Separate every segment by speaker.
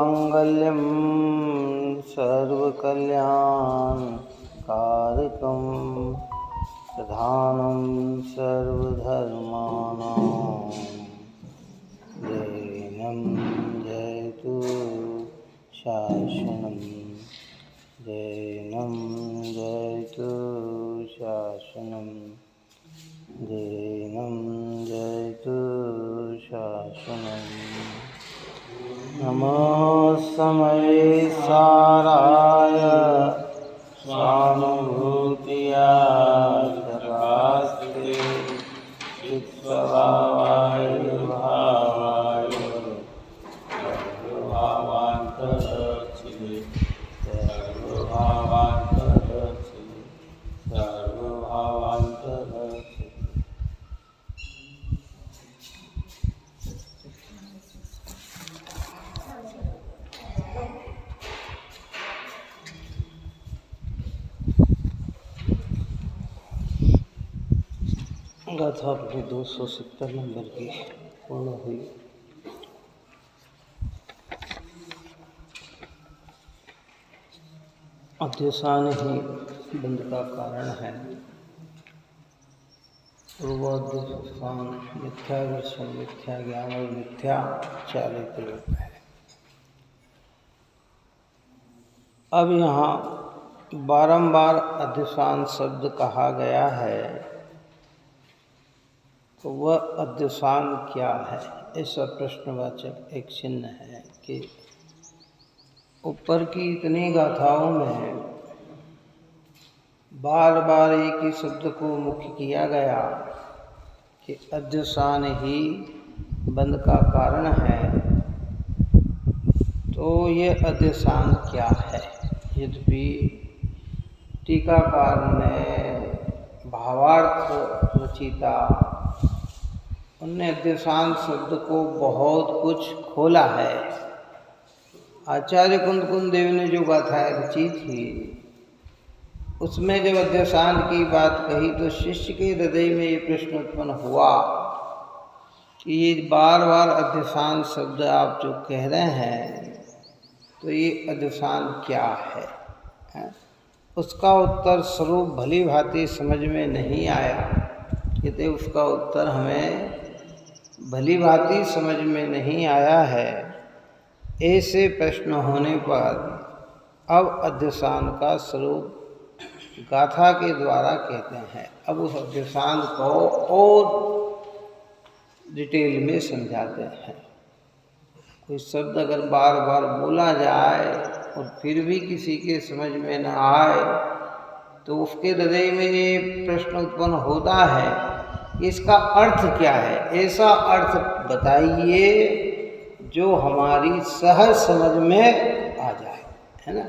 Speaker 1: सर्वमङ्गल्यं सर्वकल्याणकारकं प्रधानं सर्वधर्माणां जैनं जयतु शासनं जैनं जयतु शासनं जैनं जयतु शासनं। नमो समये साराय स्वानुभूतिया सदास्ते चित्स्वभावाय भावाय सर्वभावान्तरक्षिणे सर्वभावान्तरक्षिणे सर्वभावान्तरक्षिणे। गाथा अपनी 270 नंबर की पूर्ण हुई। अध्यवसान ही बंध का कारण है और वो अध्यवसान मिथ्या दर्शन, मिथ्या ज्ञान और मिथ्या चारित्र है। अब यहाँ बारंबार अध्यवसान शब्द कहा गया है, तो वह अध्यवसान क्या है, ऐसा प्रश्नवाचक एक चिन्ह है कि ऊपर की इतनी गाथाओं में बार बार एक ही शब्द को मुख्य किया गया कि अध्यवसान ही बंध का कारण है। तो ये अध्यवसान क्या है? यद्यपि टीकाकार ने भावार्थ रचिता, उनने अध्यवसान शब्द को बहुत कुछ खोला है। आचार्य कुंद देव ने जो गाथाएं रची थी उसमें जब अध्यवसान की बात कही तो शिष्य के हृदय में ये प्रश्न उत्पन्न हुआ कि ये बार बार अध्यवसान शब्द आप जो कह रहे हैं, तो ये अध्यवसान क्या है? उसका उत्तर स्वरूप भली भांति समझ में नहीं आया। कहते उसका उत्तर हमें भली भांति समझ में नहीं आया है। ऐसे प्रश्न होने पर अब अध्यवसान का स्वरूप गाथा के द्वारा कहते हैं। अब उस अध्यवसान को और डिटेल में समझाते हैं। कोई शब्द अगर बार बार बोला जाए और फिर भी किसी के समझ में न आए तो उसके हृदय में ये प्रश्न उत्पन्न होता है, इसका अर्थ क्या है? ऐसा अर्थ बताइए जो हमारी सहज समझ में आ जाए, है ना।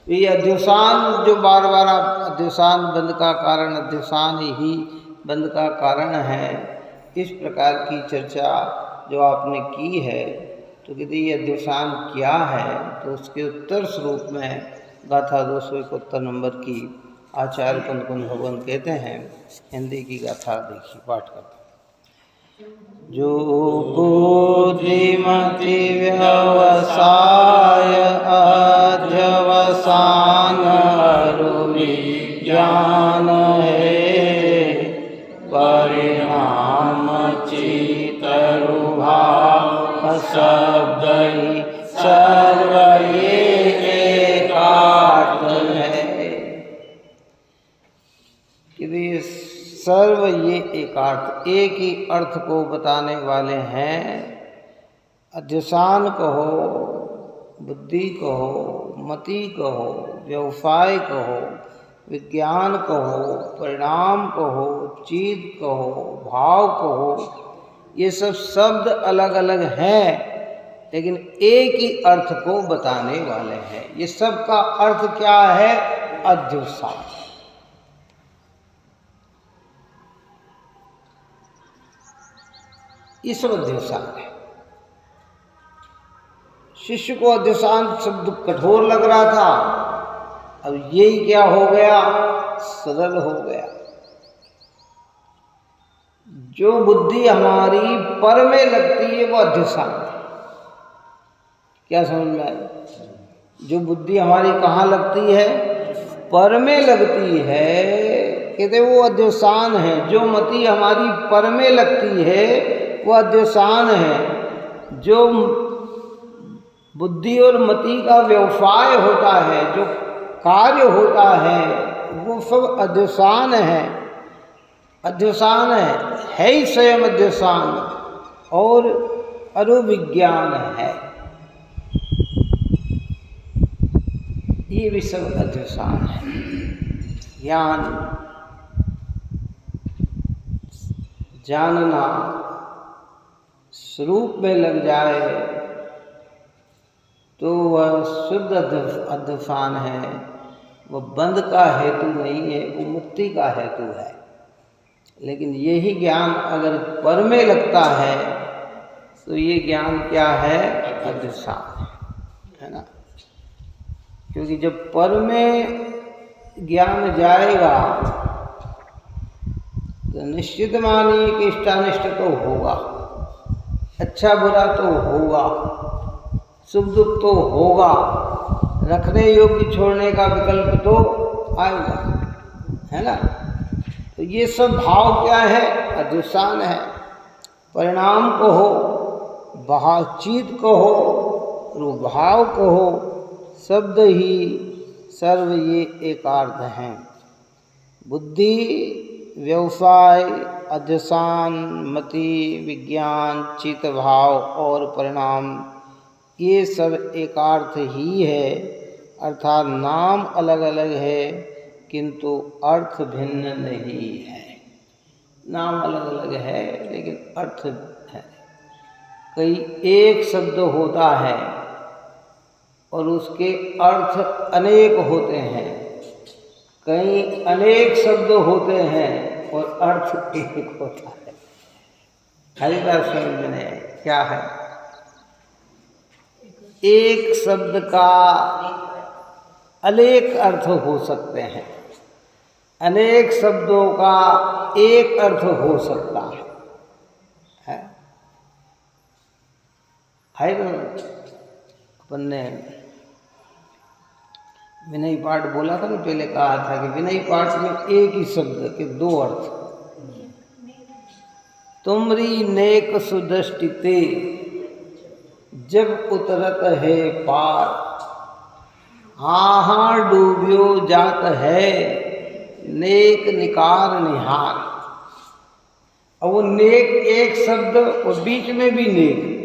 Speaker 1: ये अध्यवसान जो बार बार आप अध्यवसान बंध का कारण, अध्यवसान ही बंध का कारण है, इस प्रकार की चर्चा जो आपने की है, तो कहते ये अध्यवसान क्या है? तो उसके उत्तर स्वरूप में गाथा 271 नंबर की आचार्य कुंद भगवान कहते हैं। हिंदी की गाथा देखिए, पाठ करते हैं। जो बुद्धिमति व्यवसाय अध्यवसान विज्ञान है, परिणाम चितरुभाव शब्द ही सर्व एकार्थ है। कि सर्व ये एकार्थ, एक ही अर्थ को बताने वाले हैं। अध्यवसान कहो, बुद्धि कहो, मति कहो, व्यवसाय कहो, विज्ञान कहो, परिणाम कहो, चीज कहो, भाव कहो, ये सब शब्द अलग अलग हैं लेकिन एक ही अर्थ को बताने वाले हैं। ये सब का अर्थ क्या है? अध्यवसान। ये सब अध्यवसान है। शिष्य को अध्यवसान शब्द कठोर लग रहा था, अब यही क्या हो गया? सरल हो गया। जो बुद्धि हमारी पर में लगती है वो अध्यवसान है। क्या समझ में आई? जो बुद्धि हमारी कहाँ लगती है? पर में लगती है, कहते वो अध्यवसान है। जो मति हमारी पर में लगती है वो अध्यवसान है। जो बुद्धि और मति का व्यवसाय होता है, जो कार्य होता है, वो सब अध्यवसान है। अध्यवसान है ही स्वयं अध्यवसान और अरुविज्ञान है। ये भी सब अध्यवसान है। ज्ञान जानना स्वरूप में लग जाए तो वह शुद्ध अध्यवसान है। वह बंध का हेतु नहीं है, वो मुक्ति का हेतु है। लेकिन यही ज्ञान अगर पर में लगता है तो ये ज्ञान क्या है? अध्यवसान है ना। क्योंकि जब पर में ज्ञान जाएगा तो निश्चित मानिए कि इष्टानिष्ट तो होगा, अच्छा बुरा तो होगा, सुख दुख तो होगा, रखने योग्य छोड़ने का विकल्प तो आएगा, है ना। तो ये सब भाव क्या है? अध्यवसान है। परिणाम कहो, बातचीत कहो, रूभाव कहो, शब्द ही सर्व ये एकार्थ हैं। बुद्धि, व्यवसाय, अध्यवसान, मति, विज्ञान, चित्त भाव और परिणाम ये सब एकार्थ ही है। अर्थात नाम अलग अलग है किंतु अर्थ भिन्न नहीं है। नाम अलग अलग है लेकिन अर्थ है। कई एक शब्द होता है और उसके अर्थ अनेक होते हैं, कई अनेक शब्द होते हैं और अर्थ एक होता है। हरी बात समझ में क्या है? एक शब्द का अनेक अर्थ हो सकते हैं, अनेक शब्दों का एक अर्थ हो सकता है। अपन ने विनय पाठ बोला था ना, पहले कहा था कि विनय पाठ में एक ही शब्द के दो अर्थ। तुमरी नेक सुदृष्टि ते जब उतरत है पार, हाँ डूबियो जात है नेक निकार निहार। और वो नेक एक शब्द और बीच में भी नेक।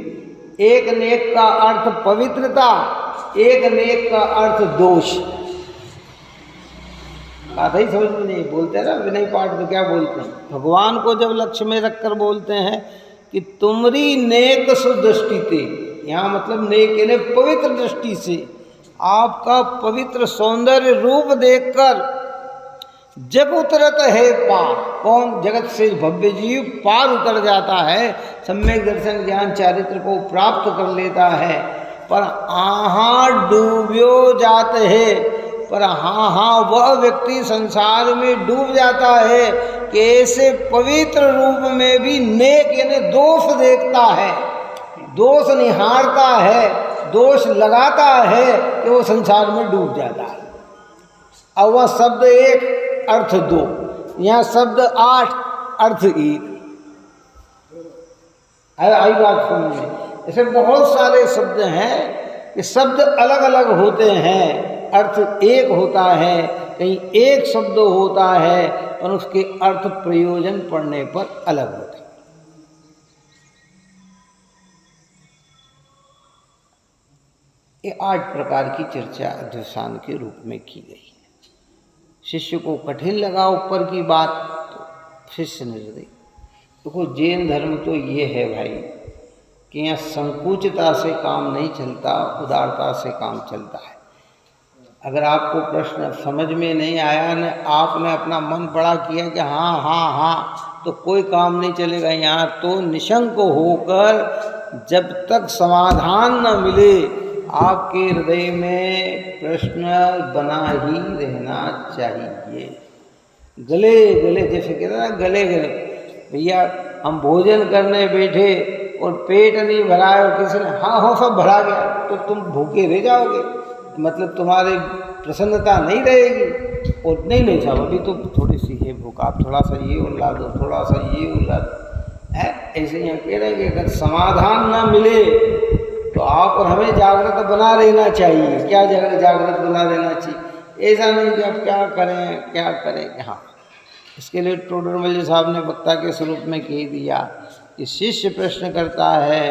Speaker 1: एक नेक का अर्थ पवित्रता, एक नेक का अर्थ दोष। बात ही समझ में नहीं बोलते हैं ना विनय पाठ में क्या बोलते हैं? भगवान को जब लक्ष्य में रखकर बोलते हैं कि तुमरी नेक सुदृष्टि ते, यहाँ मतलब नेक यानी पवित्र दृष्टि से, आपका पवित्र सौंदर्य रूप देखकर जब उतरत है पार। कौन? जगत से भव्य जीव पार उतर जाता है, सम्यक दर्शन ज्ञान चारित्र को प्राप्त कर लेता है। पर आहाँ डूबियो जात है, पर हाँ वह व्यक्ति संसार में डूब जाता है कि ऐसे पवित्र रूप में भी नेक यानी दोष देखता है, दोष निहारता है, दोष लगाता है कि वो संसार में डूब जाता है। और वह शब्द एक अर्थ दो, यहाँ शब्द 8 अर्थ 1। आई बात समझ में? ऐसे बहुत सारे शब्द हैं कि शब्द अलग अलग होते हैं, अर्थ एक होता है, कहीं एक शब्द होता है और उसके अर्थ प्रयोजन पढ़ने पर अलग होते हैं। ये 8 प्रकार की चर्चा अध्यवसान के रूप में की गई है। शिष्य को कठिन लगा ऊपर की बात तो शिष्य ने दी। देखो जैन धर्म तो ये है भाई कि यहाँ संकुचितता से काम नहीं चलता, उदारता से काम चलता है। अगर आपको प्रश्न समझ में नहीं आया न आपने अपना मन बड़ा किया कि हाँ हाँ हाँ, तो कोई काम नहीं चलेगा। यहाँ तो निशंक होकर जब तक समाधान न मिले आपके हृदय में प्रश्न बना ही रहना चाहिए। गले गले जैसे कहते हैं ना, गले गले। भैया हम भोजन करने बैठे और पेट नहीं भरा है और किसी ने हाँ हाँ सब भरा गया, तो तुम भूखे रह जाओगे, मतलब तुम्हारी प्रसन्नता नहीं रहेगी। और नहीं साहब अभी तो थोड़ी सी है भूख, आप थोड़ा सा ये उल्ला दो, थोड़ा सा ये उल्ला दो, है ऐसे यहाँ कह रहे हैं कि अगर समाधान ना मिले तो आप और हमें जागृत बना रहना चाहिए। क्या जागृत बना रहना चाहिए, ऐसा नहीं कि आप क्या करें। हाँ, इसके लिए टोडरमल जी साहब ने वक्ता के स्वरूप में कह दिया कि शिष्य प्रश्न करता है,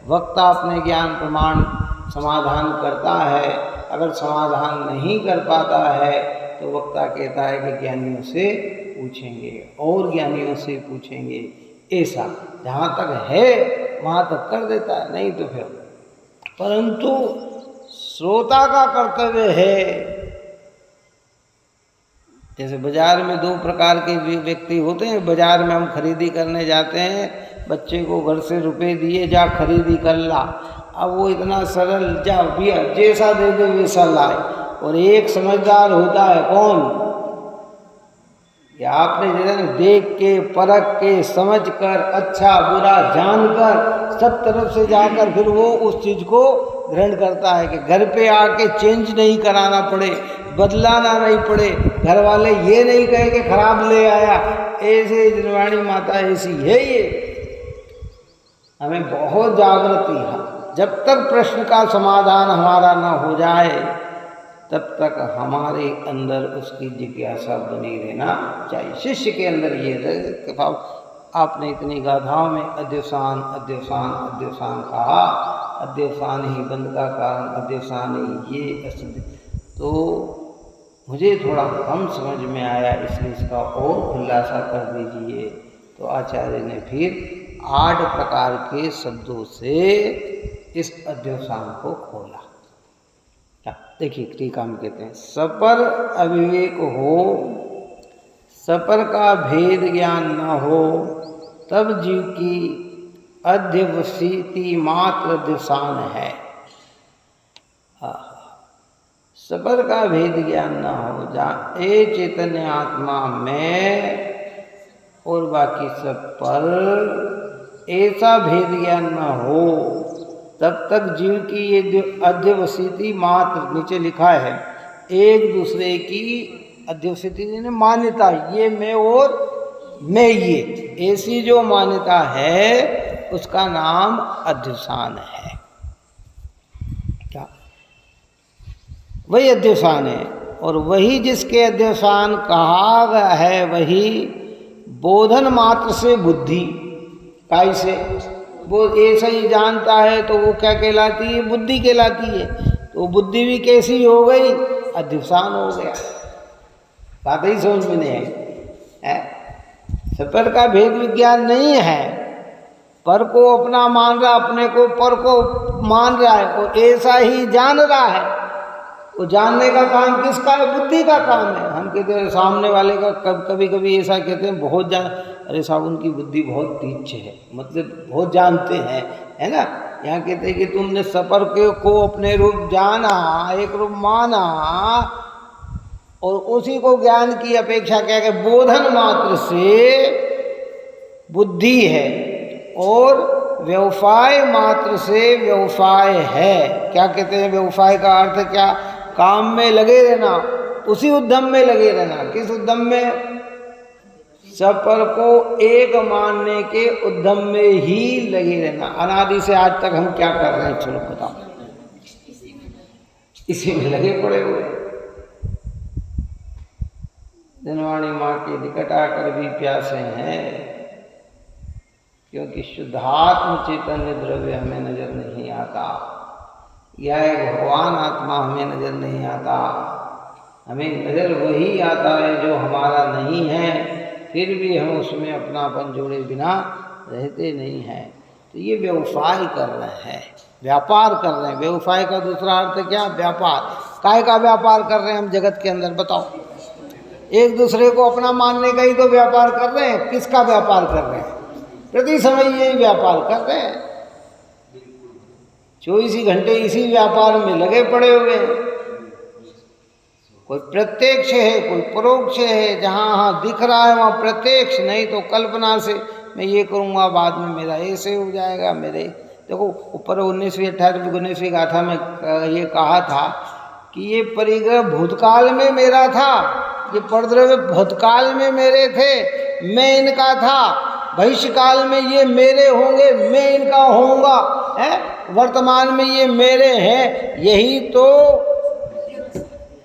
Speaker 1: वक्ता अपने ज्ञान प्रमाण समाधान करता है। अगर समाधान नहीं कर पाता है तो वक्ता कहता है कि ज्ञानियों से पूछेंगे और ज्ञानियों से पूछेंगे। ऐसा जहाँ तक है वहाँ तक कर देता है, नहीं तो फिर। परंतु श्रोता का कर्तव्य है, जैसे बाजार में दो प्रकार के व्यक्ति होते हैं। बाजार में हम खरीदी करने जाते हैं, बच्चे को घर से रुपए दिए, जा खरीदी कर ला। अब वो इतना सरल, जा भैया जैसा दे दे वैसा लाए। और एक समझदार होता है, कौन? या आपने जैसे देख के, परख के, समझ कर, अच्छा बुरा जानकर, सब तरफ से जाकर फिर वो उस चीज़ को ग्रहण करता है कि घर पे आके चेंज नहीं कराना पड़े, बदलाना नहीं पड़े, घर वाले ये नहीं कहे कि खराब ले आया। ऐसे जनवाणी माता ऐसी है ये। हमें बहुत जागृति है। जब तक प्रश्न का समाधान हमारा न हो जाए तब तक हमारे अंदर उसकी जिज्ञासा बनी रहना चाहिए। शिष्य के अंदर ये कि आपने इतनी गाथाओं में अध्यवसान अध्यवसान अध्यवसान कहा, अध्यवसान ही बंद का कारण, अध्यवसान ही ये असिद्ध, तो मुझे थोड़ा कम समझ में आया, इसलिए इसका और खुलासा कर दीजिए। तो आचार्य ने फिर 8 प्रकार के शब्दों से इस अध्यवसान को खोला। देखिए टीका में कहते हैं, सपर अविवेक हो, सपर का भेद ज्ञान न हो, तब जीव की अध्यवसिति मात्र दिशान है। सपर का भेद ज्ञान न हो, जहाँ ए चैतन्य आत्मा में और बाकी सब पर ऐसा भेद ज्ञान न हो, तब तक जीव की ये अध्यवसिति मात्र, नीचे लिखा है एक दूसरे की अध्यवसिति ने मान्यता, ये मैं और मैं ये, ऐसी जो मान्यता है उसका नाम अध्यवसान है। क्या? वही अध्यवसान है। और वही जिसके अध्यवसान कहा गया है, वही बोधन मात्र से बुद्धि, काय से वो ऐसा ही जानता है तो वो क्या कहलाती है? बुद्धि कहलाती है। तो बुद्धि भी कैसी हो गई? अध्यवसान हो गया। बात ही समझ में नहीं है। सपर का भेद विज्ञान नहीं है, पर को अपना मान रहा, अपने को पर को मान रहा है, और ऐसा ही जान रहा है। वो जानने का काम किसका है? बुद्धि का काम है। हम कहते हैं सामने वाले का, कभी कभी ऐसा कहते हैं बहुत जान, अरे साहब उनकी बुद्धि बहुत तीक्ष्ण है, मतलब बहुत जानते हैं, है ना। यहाँ कहते हैं कि तुमने सपर को अपने रूप जाना, एक रूप माना, और उसी को ज्ञान की अपेक्षा क्या कि बोधन मात्र से बुद्धि है, और व्यवसाय मात्र से व्यवसाय है। क्या कहते हैं? व्यवसाय का अर्थ क्या? काम में लगे रहना, उसी उद्यम में लगे रहना। किस उद्यम में? सपर को एक मानने के उद्यम में ही लगे रहना। अनादि से आज तक हम क्या कर रहे हैं? चलो बताओ, इसी में लगे पड़े हुए। जनवाणी माँ के निकट आकर भी प्यासे हैं, क्योंकि शुद्धात्म चैतन्य द्रव्य हमें नजर नहीं आता, या एक भगवान आत्मा हमें नजर नहीं आता। हमें नजर वही आता है जो हमारा नहीं है, फिर भी हम उसमें अपनापन जोड़े बिना रहते नहीं हैं। तो ये व्यवसाय कर रहे हैं, व्यापार कर रहे हैं। व्यवसाय का दूसरा अर्थ क्या? व्यापार। काय का व्यापार कर रहे हैं हम जगत के अंदर? बताओ। एक दूसरे को अपना मानने का ही तो व्यापार कर रहे हैं। किसका व्यापार कर रहे हैं? प्रति समय यही व्यापार कर रहे हैं। 24 घंटे इसी व्यापार में लगे पड़े हुए हैं। कोई प्रत्यक्ष है, कोई परोक्ष है। जहाँ दिख रहा है वहाँ प्रत्यक्ष, नहीं तो कल्पना से मैं ये करूँगा, बाद में मेरा ऐसे हो जाएगा, मेरे देखो ऊपर 19वीं 18वीं 19वीं गाथा में ये कहा था कि ये परिग्रह भूतकाल में मेरा था, ये परद्रव्य भूतकाल में मेरे थे, मैं इनका था, भविष्य काल में ये मेरे होंगे, मैं इनका होऊंगा, है वर्तमान में ये मेरे हैं। यही तो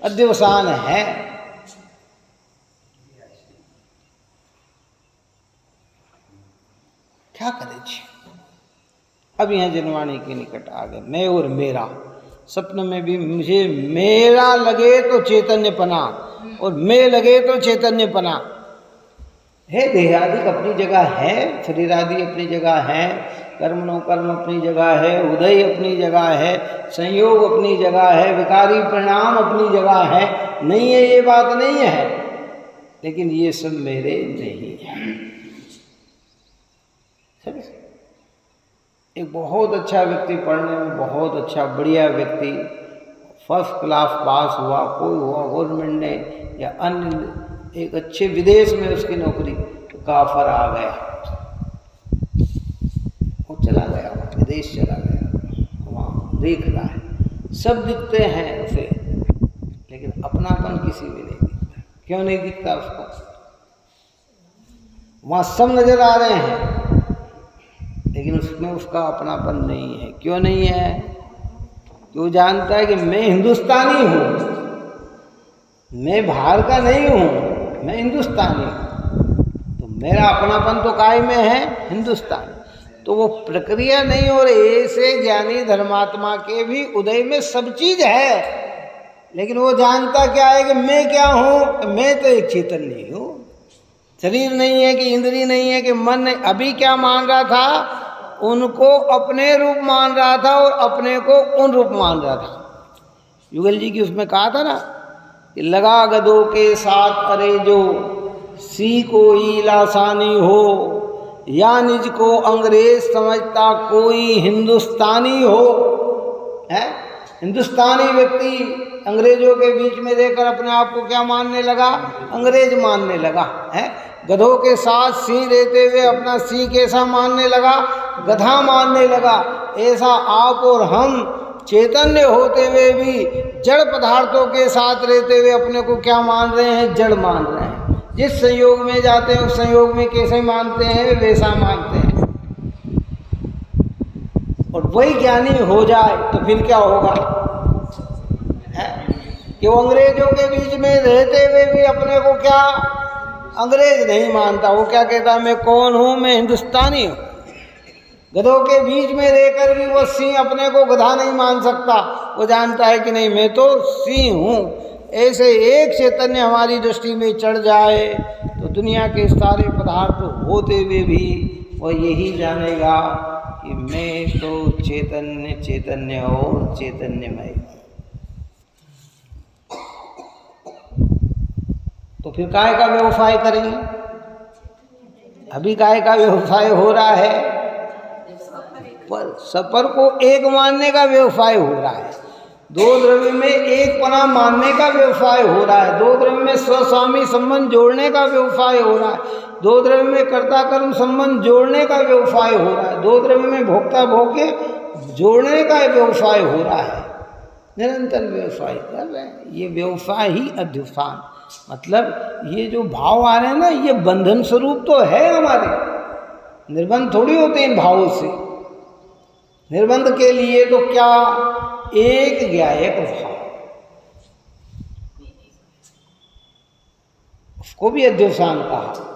Speaker 1: अध्यवसान है। क्या करे जी। अब यहाँ जनवाणी के निकट आ गए। मैं और मेरा, स्वप्न में भी मुझे मेरा लगे तो चैतन्य पना और मैं लगे तो चैतन्य पना है। देहादि अपनी जगह है, शरीर आदि अपनी जगह है, कर्म नो कर्म अपनी जगह है, उदय अपनी जगह है, संयोग अपनी जगह है, विकारी परिणाम अपनी जगह है, नहीं है ये बात नहीं है, लेकिन ये सब मेरे नहीं है। एक बहुत अच्छा व्यक्ति, पढ़ने में बहुत अच्छा बढ़िया व्यक्ति, फर्स्ट क्लास पास हुआ, कोई हुआ गवर्नमेंट ने या अन्य एक अच्छे विदेश में उसकी नौकरी का ऑफर आ गया, वो चला गया, विदेश चला गया, वहाँ देख रहा है, सब दिखते हैं उसे, लेकिन अपनापन किसी में नहीं दिखता। क्यों नहीं दिखता उसको? वहाँ सब नजर आ रहे हैं, लेकिन उसमें उसका अपनापन नहीं है। क्यों नहीं है? क्यों जानता है कि मैं हिंदुस्तानी हूँ, मैं बाहर का नहीं हूँ, मैं हिंदुस्तानी हूँ, तो मेरा अपनापन तो काय में है, हिंदुस्तान। तो वो प्रक्रिया नहीं हो रही। ऐसे ज्ञानी धर्मात्मा के भी उदय में सब चीज है, लेकिन वो जानता क्या है कि मैं क्या हूँ, मैं तो एक चैतन्य हूँ। शरीर नहीं है कि इंद्रिय नहीं है कि मन नहीं। अभी क्या मान रहा था? उनको अपने रूप मान रहा था और अपने को उन रूप मान रहा था। युगल जी की उसमें कहा था ना कि लगा गधों के साथ अरे जो सी कोई लासानी हो, या निज को अंग्रेज समझता कोई हिंदुस्तानी हो। है हिंदुस्तानी व्यक्ति अंग्रेजों के बीच में रहकर अपने आप को क्या मानने लगा? अंग्रेज मानने लगा। है गधों के साथ सिंह रहते हुए अपना सिंह कैसा मानने लगा? गधा मानने लगा। ऐसा आप और हम चैतन्य होते हुए भी जड़ पदार्थों के साथ रहते हुए अपने को क्या मान रहे हैं? जड़ मान रहे हैं। जिस संयोग में जाते हैं उस संयोग में कैसे मानते हैं? वैसा मानते हैं। और वही ज्ञानी हो जाए तो फिर क्या होगा? है कि वो अंग्रेजों के बीच में रहते हुए भी अपने को क्या अंग्रेज नहीं मानता। वो क्या कहता है? मैं कौन हूँ? मैं हिंदुस्तानी हूँ। गधों के बीच में रहकर भी वो सिंह अपने को गधा नहीं मान सकता। वो जानता है कि नहीं, मैं तो सिंह हूँ। ऐसे एक चैतन्य हमारी दृष्टि में चढ़ जाए तो दुनिया के सारे पदार्थ होते हुए भी वो यही जानेगा कि मैं तो चैतन्य चैतन्य और चैतन्यमय हूँ। तो फिर काय का व्यवसाय करेंगे? अभी काय का व्यवसाय हो रहा है? पर सफर को एक मानने का व्यवसाय हो रहा है। दो द्रव्य में एक पना मानने का व्यवसाय हो रहा है। दो द्रव्य में स्वस्वामी संबंध जोड़ने का व्यवसाय हो रहा है। दो द्रव्य में कर्ता कर्म संबंध जोड़ने का व्यवसाय हो रहा है। दो द्रव्य में भोक्ता भोग्य जोड़ने का व्यवसाय हो रहा है। निरंतर व्यवसाय कर रहे हैं। ये व्यवसाय ही अध्यवसान, मतलब ये जो भाव आ रहे हैं ना, ये बंधन स्वरूप तो है हमारे। निर्बंध थोड़ी होते हैं इन भावों से। निर्बंध के लिए तो क्या एक ज्ञायक भाव, उसको भी अध्यवसान कहा।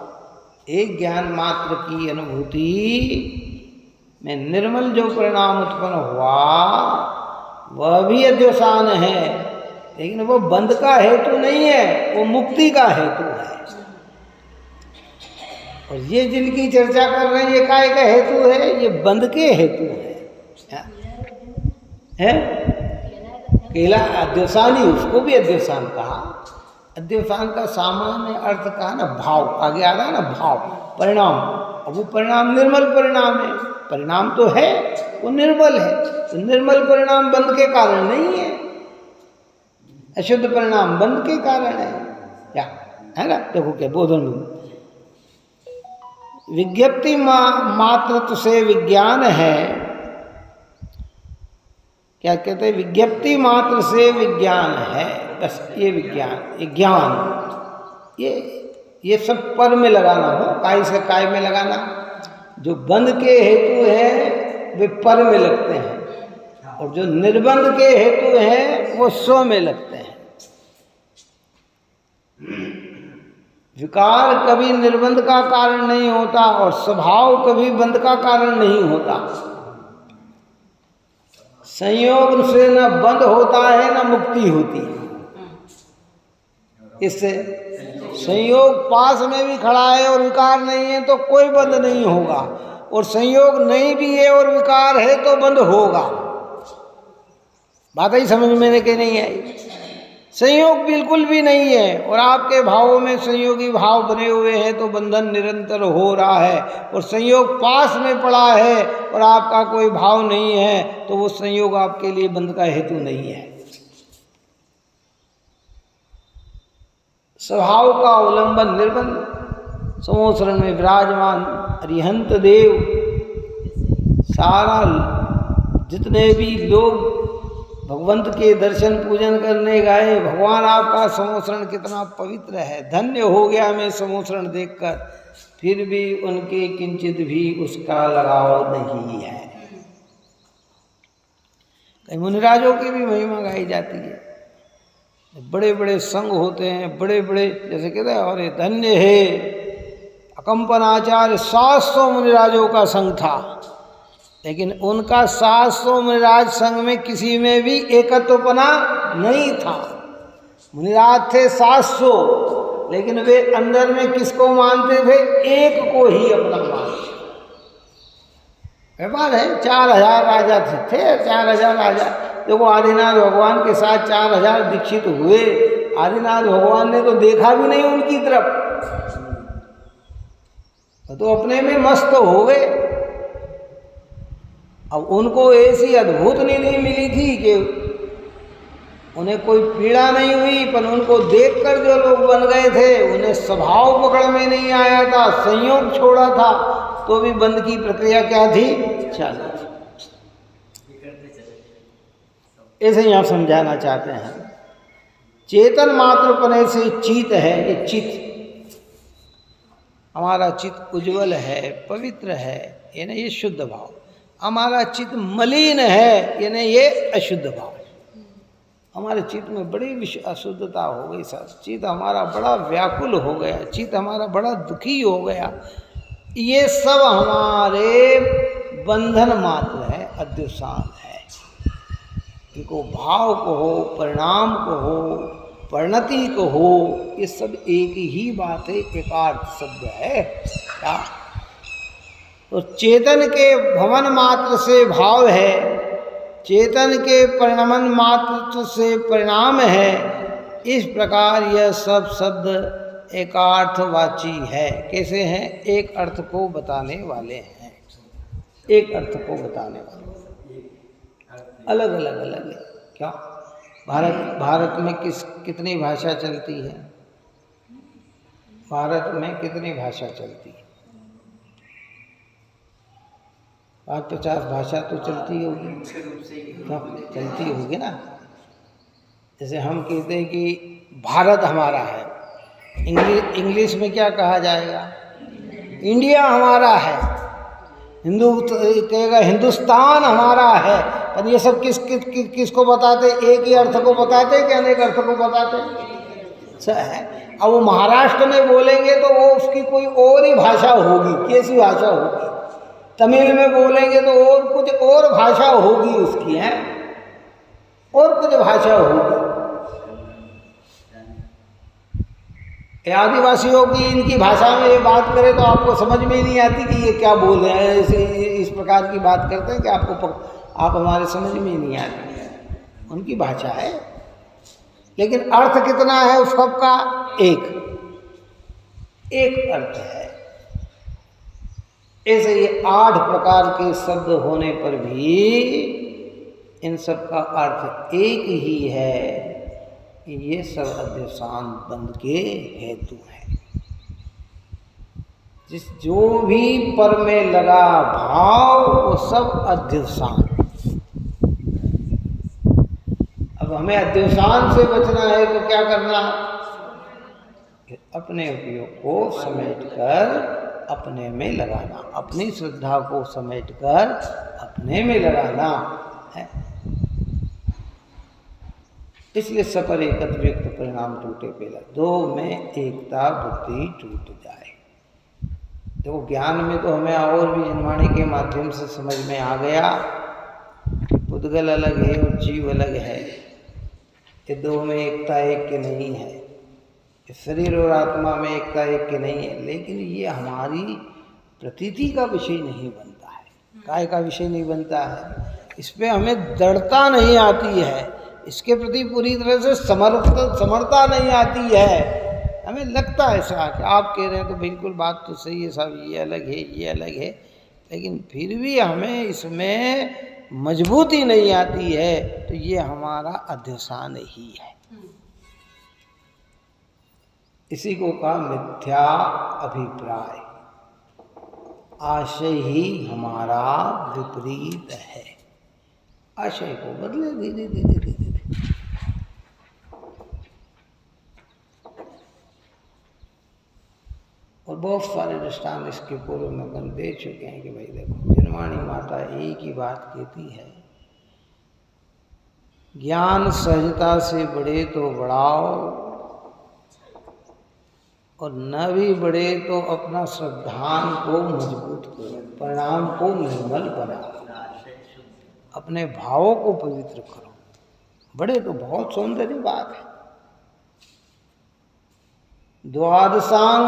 Speaker 1: एक ज्ञान मात्र की अनुभूति में निर्मल जो परिणाम उत्पन्न हुआ वह भी अध्यवसान है, लेकिन वो बंध का हेतु नहीं है, वो मुक्ति का हेतु है। और ये जिनकी चर्चा कर रहे हैं ये काय का हेतु है? ये बंध के हेतु है। केला अध्यवसानी, उसको भी अध्यवसान कहा। अध्यवसान का सामान्य अर्थ कहा ना भाव, आगे आ रहा है ना भाव, परिणाम। अब वो परिणाम निर्मल परिणाम है। परिणाम तो है, वो निर्मल है। तो निर्मल परिणाम बंध के कारण नहीं है, अशुद्ध परिणाम बंध के कारण है। क्या है ना? देखो क्या बोधन विज्ञप्ति मात्र से विज्ञान है, क्या कहते हैं, विज्ञप्ति मात्र से विज्ञान है, बस ये विज्ञान, ये ज्ञान, ये सब पर में लगाना हो, काय से काय में लगाना। जो बंध के हेतु है वे पर में लगते हैं, और जो निर्बंध के हेतु हैं वो स्व में लगते हैं। विकार कभी निर्बंध का कारण नहीं होता और स्वभाव कभी बंध का कारण नहीं होता। संयोग से न बंध होता है न मुक्ति होती है। इससे संयोग पास में भी खड़ा है और विकार नहीं है तो कोई बंध नहीं होगा, और संयोग नहीं भी है और विकार है तो बंध होगा। बात ही समझ में कि नहीं आई? संयोग बिल्कुल भी नहीं है और आपके भावों में संयोगी भाव बने हुए हैं तो बंधन निरंतर हो रहा है, और संयोग पास में पड़ा है और आपका कोई भाव नहीं है तो वो संयोग आपके लिए बंध का हेतु नहीं है। स्वभाव का अवलंबन निर्बंध। समोसरण में विराजमान अरिहंत देव, सारा जितने भी लोग भगवंत के दर्शन पूजन करने गए, भगवान आपका समोसरण कितना पवित्र है, धन्य हो गया मैं समोसरण देखकर, फिर भी उनके किंचित भी उसका लगाव नहीं है। कई मुनिराजों की भी महिमा गाई जाती है, बड़े बड़े संघ होते हैं, बड़े बड़े, जैसे कहते हैं और धन्य है अकंपन आचार्य 700 मुनिराजों का संघ था, लेकिन उनका 700 मुनिराज संघ में किसी में भी एकत्वपना नहीं था। मुनिराज थे 700, लेकिन वे अंदर में किसको मानते थे? एक को ही अपना मानते। व्यापार है, 4000 राजा थे 4000 राजा। देखो आदिनाथ भगवान के साथ 4000 दीक्षित हुए, आदिनाथ भगवान ने तो देखा भी नहीं उनकी तरफ, तो अपने में मस्त हो गए। अब उनको ऐसी अद्भुत निधि मिली थी कि उन्हें कोई पीड़ा नहीं हुई, पर उनको देखकर जो लोग बन गए थे उन्हें स्वभाव पकड़ में नहीं आया था, संयोग छोड़ा था, तो भी बंध की प्रक्रिया क्या थी? चालू थी। ऐसे ही आप समझाना चाहते हैं। चेतन मात्र पने से चित है, ये चित हमारा चित्त उज्जवल है, पवित्र है, यानी ये शुद्ध भाव। हमारा चित्त मलिन है, यानी ये अशुद्ध भाव। हमारे चित्त में बड़ी अशुद्धता हो गई सर, चित्त हमारा बड़ा व्याकुल हो गया, चित्त हमारा बड़ा दुखी हो गया। ये सब हमारे बंधन मात्र है, अद्युसान है। इनको भाव को हो, परिणाम को हो, परिणति को हो, ये सब एक ही बात है, एकार्थ शब्द है। क्या? तो चेतन के भवन मात्र से भाव है, चेतन के परिणमन मात्र से परिणाम है। इस प्रकार यह सब शब्द एकार्थवाची है। कैसे हैं? एक अर्थ को बताने वाले हैं, एक अर्थ को बताने वाले, अलग अलग अलग है। क्या भारत में कितनी भाषा चलती है? भारत में कितनी भाषा चलती है? 50 भाषा तो चलती होगी, क्या चलती होगी ना। जैसे हम कहते हैं कि भारत हमारा है, इंग्लिश में क्या कहा जाएगा? इंडिया हमारा है। हिंदू कहेगा हिंदुस्तान हमारा है। पर ये सब किसको बताते? एक ही अर्थ को बताते कि अनेक अर्थ को बताते है? अब वो महाराष्ट्र में बोलेंगे तो वो उसकी कोई और ही भाषा होगी। कैसी भाषा होगी? तमिल में बोलेंगे तो और कुछ और भाषा होगी उसकी, है और कुछ भाषा होगी। आदिवासियों की इनकी भाषा में ये बात करें तो आपको समझ में ही नहीं आती कि ये क्या बोल रहे हैं। इस प्रकार की बात करते हैं कि आप हमारे समझ में ही नहीं आती। उनकी भाषा है, लेकिन अर्थ कितना है उस सबका? एक अर्थ है। ऐसे ये 8 प्रकार के शब्द होने पर भी इन सब का अर्थ एक ही है। ये सब अध्यवसान बंध के हेतु हैं। जो भी पर में लगा भाव वो सब अध्यवसान। अब हमें अध्यवसान से बचना है तो क्या करना है? अपने उपयोग को समेटकर अपने में लगाना, अपनी श्रद्धा को समेटकर अपने में लगाना है। इसलिए सपर एकत्र व्यक्त परिणाम टूटे पेला, दो में एकता बुद्धि टूट जाए। देखो ज्ञान में तो हमें और भी जनवाणी के माध्यम से समझ में आ गया कि पुद्गल अलग है और जीव अलग है, ये दो में एकता एक के नहीं है, शरीर और आत्मा में एकता एक के नहीं है। लेकिन ये हमारी प्रतीति का विषय नहीं बनता है, काय का विषय नहीं बनता है, इस पर हमें दृढ़ता नहीं आती है, इसके प्रति पूरी तरह से समर्था नहीं आती है। हमें लगता है ऐसा कि आप कह रहे हैं तो बिल्कुल बात तो सही है साहब, ये अलग है ये अलग है, लेकिन फिर भी हमें इसमें मजबूती नहीं आती है, तो ये हमारा अध्यवसान ही है। इसी को कहा मिथ्या अभिप्राय, आशय ही हमारा विपरीत है। आशय को बदले धीरे धीरे धीरे धीरे। और बहुत सारे दृष्टांत इसके पूर्व में अपन दे चुके हैं कि भाई देखो जनवाणी माता एक ही बात कहती है, ज्ञान सहजता से बढ़े तो बढ़ाओ और न भी बढ़े तो अपना श्रद्धान को मजबूत करो, परिणाम को निर्मल बनाओ, अपने भावों को पवित्र करो। बढ़े तो बहुत सौंदर्य बात है। द्वादशांग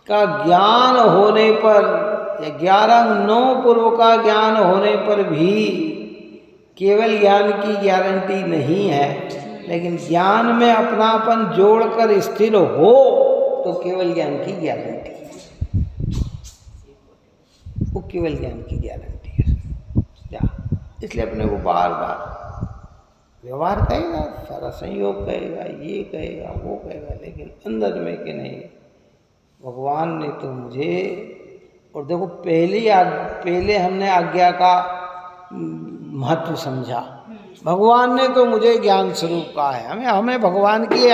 Speaker 1: का ज्ञान होने पर या 11-9 पूर्व का ज्ञान होने पर भी केवल ज्ञान की गारंटी नहीं है, लेकिन ज्ञान में अपनापन जोड़कर स्थिर हो तो केवल ज्ञान की गारंटी है, वो केवल ज्ञान की गारंटी है। क्या इसलिए अपने को बार बार व्यवहार कहेगा, सारा संयोग कहेगा, ये कहेगा वो कहेगा, लेकिन अंदर में कि नहीं भगवान ने तो मुझे, और देखो पहले हमने आज्ञा का महत्व समझा, भगवान ने तो मुझे ज्ञान स्वरूप कहा है। हमें भगवान की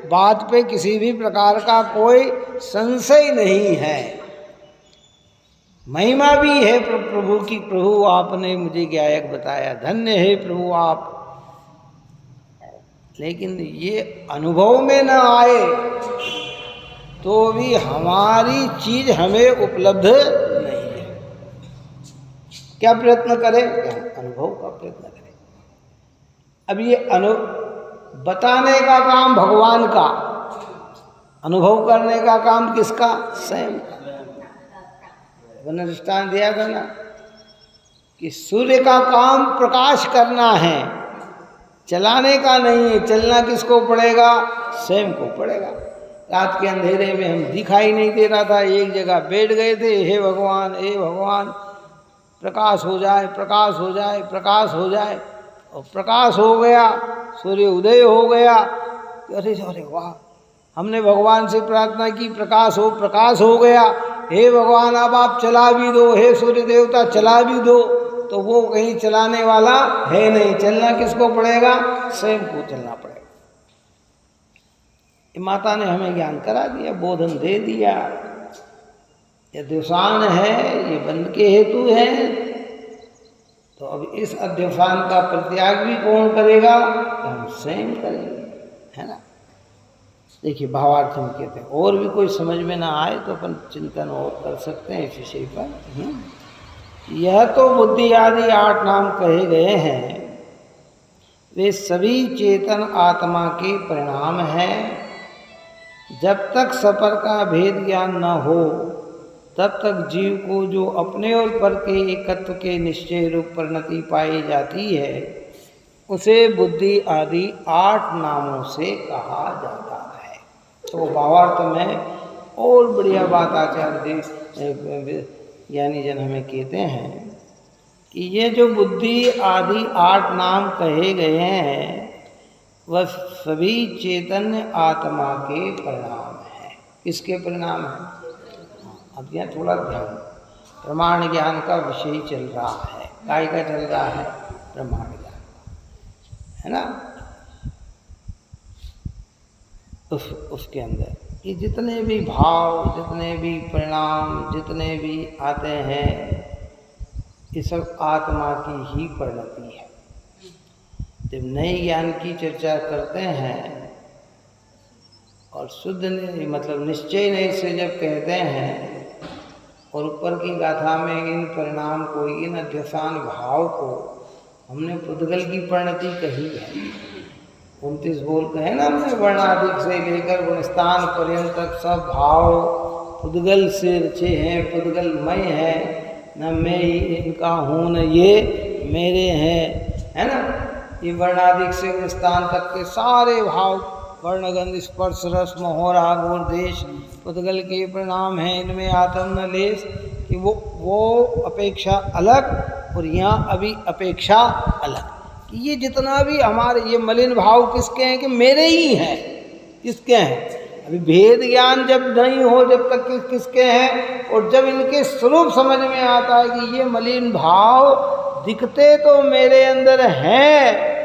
Speaker 1: बात पे किसी भी प्रकार का कोई संशय नहीं है। महिमा भी है प्रभु की, प्रभु आपने मुझे ज्ञायक बताया, धन्य है प्रभु आप। लेकिन ये अनुभव में न आए तो भी हमारी चीज हमें उपलब्ध नहीं है। क्या प्रयत्न करें? अनुभव का प्रयत्न करें। अब ये बताने का काम भगवान का, अनुभव करने का काम किसका? स्वयं का। मैंने दृष्टांत दिया था ना कि सूर्य का काम प्रकाश करना है, चलाने का नहीं है। चलना किसको पड़ेगा? स्वयं को पड़ेगा। रात के अंधेरे में हम दिखाई नहीं दे रहा था, एक जगह बैठ गए थे, हे भगवान प्रकाश हो जाए, प्रकाश हो जाए, प्रकाश हो जाए, और प्रकाश हो गया, सूर्य उदय हो गया। अरे अरे वाह, हमने भगवान से प्रार्थना की प्रकाश हो गया, हे भगवान अब आप चला भी दो, हे सूर्य देवता चला भी दो। तो वो कहीं चलाने वाला है नहीं, चलना किसको पड़ेगा? स्वयं को चलना पड़ेगा। माता ने हमें ज्ञान करा दिया, बोधन दे दिया। ये अध्यवसान है, ये बंध के हेतु है, तो अब इस अध्यवसान का परित्याग भी कौन करेगा? तो हम स्वयं करेंगे, है ना। देखिए भावार्थ हम कहते हैं, और भी कोई समझ में ना आए तो अपन चिंतन और कर सकते हैं इस विषय पर। यह तो बुद्धि आदि 8 नाम कहे गए हैं, वे सभी चेतन आत्मा के परिणाम हैं। जब तक सपर का भेद ज्ञान न हो तब तक जीव को जो अपने और पर के एकत्व के निश्चय रूप परिणति पाई जाती है उसे बुद्धि आदि 8 नामों से कहा जाता है। तो भावार्थ में और बढ़िया बात आचार्य ज्ञानी जन हमें कहते हैं कि ये जो बुद्धि आदि 8 नाम कहे गए हैं वह सभी चैतन्य आत्मा के परिणाम है। किसके परिणाम है? अब यहाँ थोड़ा ध्यान, प्रमाण ज्ञान का विषय चल रहा है। काय का चल रहा है? प्रमाण ज्ञान, है ना। उसके अंदर ये जितने भी भाव, जितने भी परिणाम, जितने भी आते हैं, ये सब आत्मा की ही परिणति है। जब नए ज्ञान की चर्चा करते हैं और शुद्ध मतलब निश्चय नहीं से जब कहते हैं और ऊपर की गाथा में इन परिणाम को, इन अध्यसान भाव को हमने पुद्गल की परिणति कही है। 29 बोल कहे ना हमने, वर्णाधिक से लेकर गुणस्थान पर्यंत तक सब भाव पुद्गल से रचे हैं, पुद्गलमय है। न मैं इनका हूँ, न ये मेरे हैं, है ना। ये वर्णाधिक से गुणस्थान तक के सारे भाव, वर्णगंध स्पर्श रस मोह राग और देश पुद्गल के परिणाम हैं। इनमें आत्म न लेस कि वो अपेक्षा अलग और यहाँ अभी अपेक्षा अलग। कि ये जितना भी हमारे ये मलिन भाव किसके हैं? कि मेरे ही हैं। किसके हैं? अभी भेद ज्ञान जब नहीं हो, जब तक किसके हैं? और जब इनके स्वरूप समझ में आता है कि ये मलिन भाव दिखते तो मेरे अंदर हैं,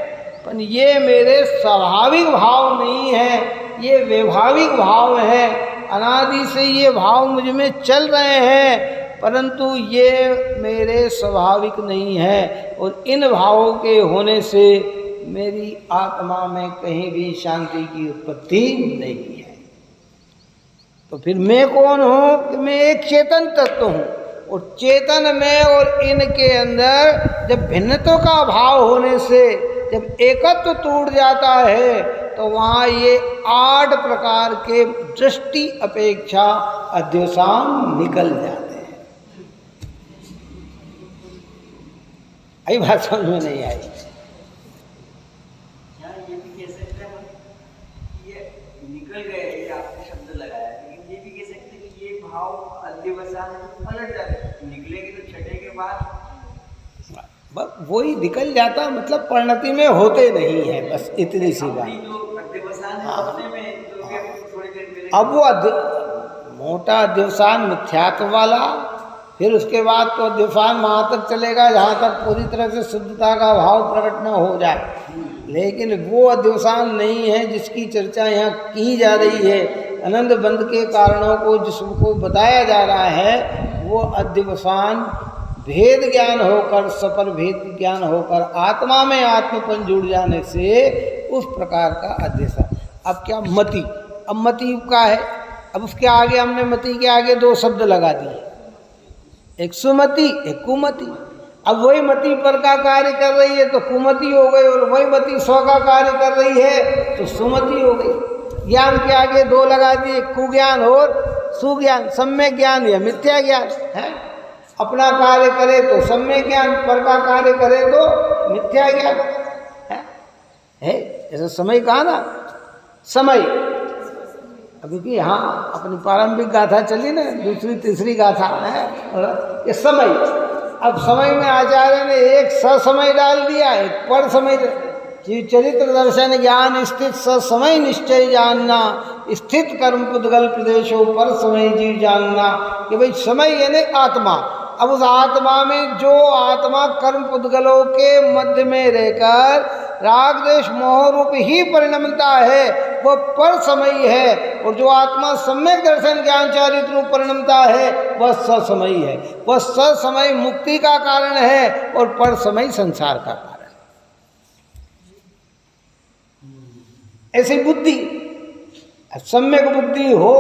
Speaker 1: पर ये मेरे स्वाभाविक भाव नहीं है, ये वैभाविक भाव है। अनादि से ये भाव मुझ में चल रहे हैं, परंतु ये मेरे स्वाभाविक नहीं है। और इन भावों के होने से मेरी आत्मा में कहीं भी शांति की उत्पत्ति नहीं है। तो फिर मैं कौन हूँ? कि मैं एक चेतन तत्व हूँ। और चेतन में और इनके अंदर जब भिन्नता का भाव होने से जब एकत्व टूट जाता है, तो वहाँ ये 8 प्रकार के दृष्टि अपेक्षा अध्यवसान निकल जाते हैं। आई बात समझ में नहीं आई?
Speaker 2: ये भी कह सकते हैं ये निकल गए, ये आपने शब्द लगाया, लेकिन ये भी कह सकते हैं कि ये भाव अध्यवसान पलट जाते, निकलेंगे तो छठे के बाद
Speaker 1: बस वही निकल जाता, मतलब परिणति में होते नहीं है, बस इतनी सी बात। अब वो मोटा अध्यवसान मिथ्यात्व वाला, फिर उसके बाद तो अध्यवसान वहाँ तक चलेगा जहाँ तक पूरी तरह से शुद्धता का भाव प्रकट न हो जाए। लेकिन वो अध्यवसान नहीं है जिसकी चर्चा यहाँ की जा रही है। आनंद बंध के कारणों को जिसको बताया जा रहा है, वो अध्यवसान भेद ज्ञान होकर, सपर भेद ज्ञान होकर आत्मा में आत्मपन जुड़ जाने से उस प्रकार का अध्यवसान। अब क्या मति? अब मति का है, अब उसके आगे हमने मति के आगे 2 शब्द लगा दिए, एक सुमति एक कुमति। अब वही मति पर का कार्य कर रही है तो कुमति हो गई, और वही मति स्व का कार्य कर रही है तो सुमति हो गई। ज्ञान के आगे 2 लगा दिए, कुज्ञान और सुज्ञान। सम्यक ज्ञान या मिथ्या ज्ञान है। अपना कार्य करे तो सम्यक ज्ञान, पर का कार्य करे तो मिथ्या ज्ञान है। ऐसा समय कहा ना, समय। अभी कि यहाँ अपनी प्रारंभिक गाथा चली ना, दूसरी तीसरी गाथा है ये समय। अब समय में आचार्य ने एक ससमय डाल दिया, एक पर समय। जीव चरित्र दर्शन ज्ञान स्थित ससमय निश्चय जानना, स्थित कर्म पुद्गल प्रदेशों पर समय जीव जानना। कि भाई समय यानी आत्मा। अब उस आत्मा में जो आत्मा कर्म पुद्गलों के मध्य में रहकर राग देश मोह रूप ही परिणमता है, वह पर समय है। और जो आत्मा सम्यक दर्शन ज्ञान चारित्र रूप परिणमता है, वह ससमयी है। वह ससमय मुक्ति का कारण है और पर समय संसार का कारण। ऐसी बुद्धि, सम्यक बुद्धि हो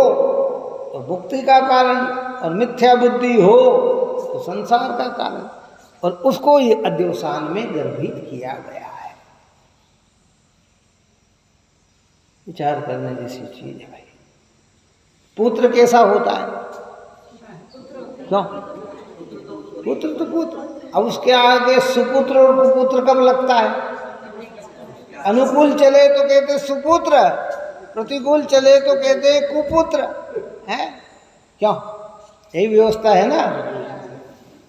Speaker 1: तो मुक्ति का कारण, और मिथ्या बुद्धि हो तो संसार का कारण। और उसको ये अध्यवसान में गर्भित किया गया है। विचार करने जैसी चीज है भाई। पुत्र कैसा होता है? क्यों? पुत्र तो पुत्र। अब उसके आगे सुपुत्र और कुपुत्र कब लगता है? अनुकूल चले तो कहते सुपुत्र, प्रतिकूल चले तो कहते कुपुत्र है। क्यों? यही व्यवस्था है ना,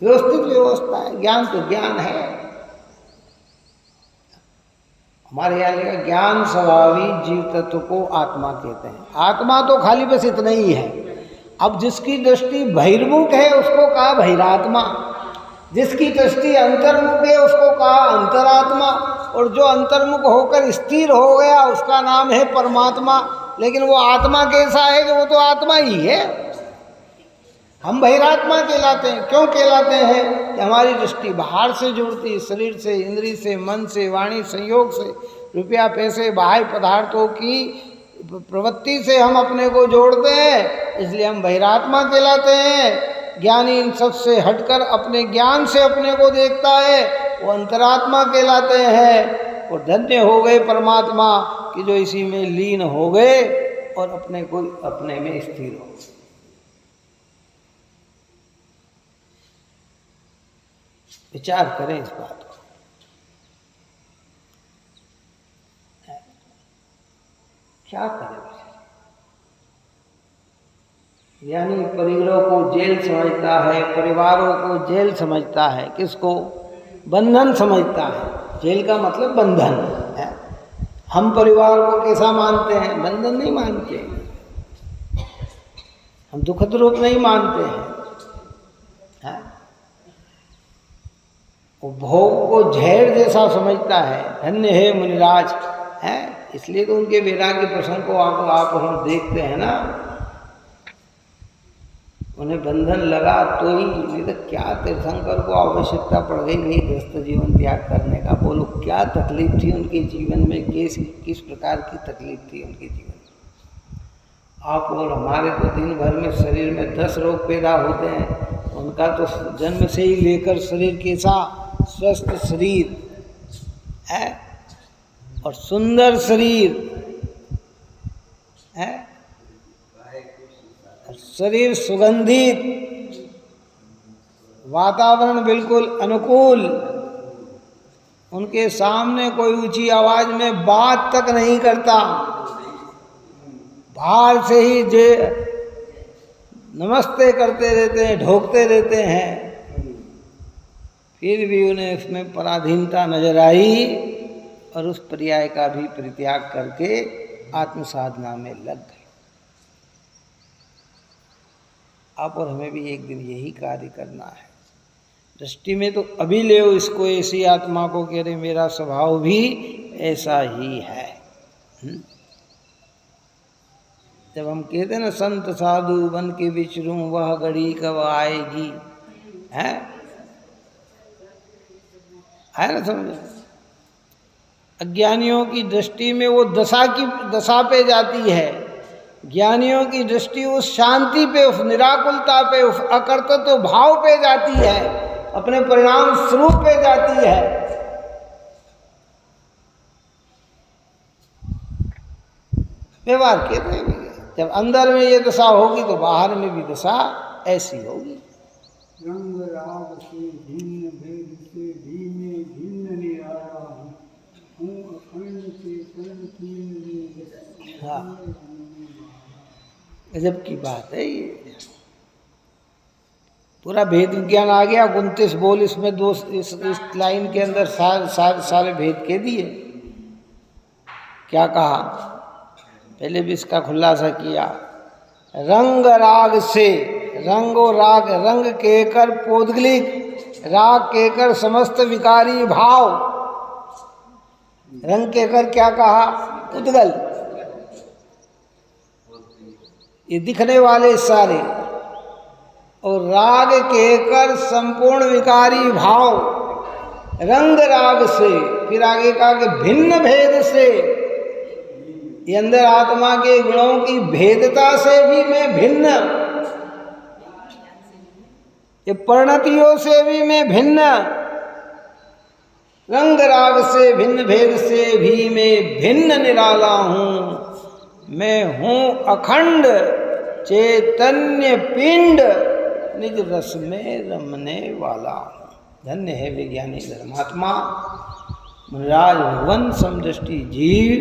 Speaker 1: व्यवस्थित व्यवस्था है। ज्ञान तो ज्ञान है। हमारे यहाँ लिखा ज्ञान स्वभावी जीव तत्व को आत्मा कहते हैं। आत्मा तो खाली बस इतना ही है। अब जिसकी दृष्टि बहिर्मुख है उसको कहा बहिरात्मा, जिसकी दृष्टि अंतर्मुख है उसको कहा अंतरात्मा, और जो अंतर्मुख होकर स्थिर हो गया उसका नाम है परमात्मा। लेकिन वो आत्मा कैसा है कि वो तो आत्मा ही है। हम बहिरात्मा कहलाते हैं। क्यों कहलाते हैं? कि हमारी दृष्टि बाहर से जुड़ती है, शरीर से, इंद्रिय से, मन से, वाणी संयोग से, रुपया पैसे बाह्य पदार्थों की प्रवृत्ति से हम अपने को जोड़ते हैं, इसलिए हम बहिरात्मा कहलाते हैं। ज्ञानी इन सब से हटकर अपने ज्ञान से अपने को देखता है, वो अंतरात्मा कहलाते हैं। और धन्य हो गए परमात्मा कि जो इसी में लीन हो गए और अपने को अपने में स्थिर हो गए। विचार करें इस बात को। क्या करें? यानी परिवारों को जेल समझता है, परिवारों को जेल समझता है, किसको? बंधन समझता है। जेल का मतलब बंधन है। हम परिवार को कैसा मानते हैं? बंधन नहीं मानते, हम दुखद रूप नहीं मानते हैं। वो भोग को जहर जैसा समझता है। धन्य है मुनिराज है, इसलिए तो उनके वैराग्य प्रसंग को आप हम देखते हैं ना। उन्हें बंधन लगा तो ही, नहीं तो क्या तीर्थंकर को आवश्यकता पड़ गई नहीं गृहस्थ जीवन त्याग करने का? बोलो क्या तकलीफ थी उनके जीवन में, किस प्रकार की तकलीफ थी उनके जीवन में? आप और हमारे तो दिन भर में शरीर में 10 रोग पैदा होते हैं, उनका तो जन्म से ही लेकर शरीर कैसा स्वस्थ शरीर है और सुंदर शरीर है, शरीर सुगंधित, वातावरण बिल्कुल अनुकूल। उनके सामने कोई ऊंची आवाज में बात तक नहीं करता, बाहर से ही जे नमस्ते करते रहते हैं, ढोकते रहते हैं। फिर भी उन्हें इसमें पराधीनता नजर आई और उस पर्याय का भी परित्याग करके आत्म साधना में लग गए। आप और हमें भी एक दिन यही कार्य करना है। दृष्टि में तो अभी ले इसको, ऐसी आत्मा को, कह रहे मेरा स्वभाव भी ऐसा ही है। जब हम कहते हैं ना संत साधु बन के विचरूं वह घड़ी कब आएगी, है ना समझ? अज्ञानियों की दृष्टि में वो दशा पे जाती है, ज्ञानियों की दृष्टि उस शांति पे, उस निराकुलता पे, उस अकर्तृत्व भाव पे जाती है, अपने परिणाम स्वरूप पे जाती है। व्यवहार कहते हैं जब अंदर में ये दशा होगी तो बाहर में भी दशा ऐसी होगी।
Speaker 3: रंग राग से भिन्न भेद से धीमे भिन्न निराला हूँ अखंड से
Speaker 1: हाँ, गजब की बात है ये। पूरा भेद विज्ञान आ गया। 29 बोल इसमें इस लाइन के अंदर सारे भेद के दिए। क्या कहा? पहले भी इसका खुलासा किया। रंग राग से, रंग और राग, रंग कहकर पौद्गलिक, राग कहकर समस्त विकारी भाव। रंग कहकर क्या कहा? उद्गल, ये दिखने वाले सारे। और राग कहकर संपूर्ण विकारी भाव। रंग राग से, फिर आगे कहा कि भिन्न भेद से, ये अंदर आत्मा के गुणों की भेदता से भी मैं भिन्न, ये परिणतियों से भी मैं भिन्न। रंग राग से, भिन्न भेद से भी मैं भिन्न निराला हूँ। मैं हूँ अखंड चैतन्य पिंड, निज रस में रमने वाला हूँ। धन्य है विज्ञानी धर्मात्मा मुनिराज भगवान समदृष्टि जीव,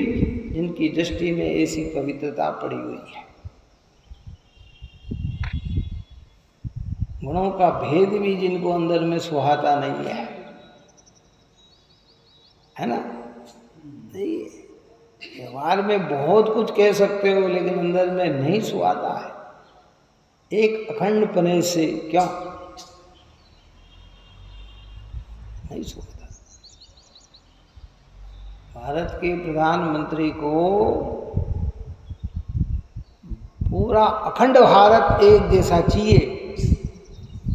Speaker 1: जिनकी दृष्टि में ऐसी पवित्रता पड़ी हुई है। गुणों का भेद भी जिनको अंदर में सुहाता नहीं है ना? नहीं, व्यवहार में बहुत कुछ कह सकते हो लेकिन अंदर में नहीं सुहाता है। एक अखंड पने से क्यों नहीं सोचता? भारत के प्रधानमंत्री को पूरा अखंड भारत एक जैसा चाहिए।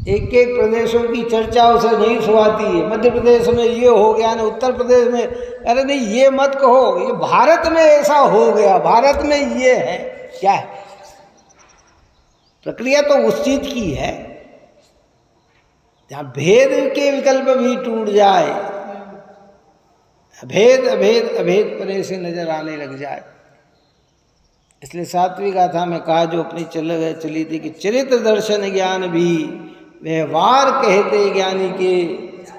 Speaker 1: एक एक प्रदेशों की चर्चा उसे नहीं सुहाती है। मध्य प्रदेश में ये हो गया ना, उत्तर प्रदेश में, अरे नहीं ये मत कहो, ये भारत में ऐसा हो गया, भारत में ये है। क्या है? प्रक्रिया तो उस चीज की है जहाँ भेद के विकल्प भी टूट जाए, अभेद अभेद अभेद परे से नजर आने लग जाए। इसलिए सात्विक गाथा में कहा जो अपनी चली थी कि चरित्र दर्शन ज्ञान भी व्यवहार कहते ज्ञानी के,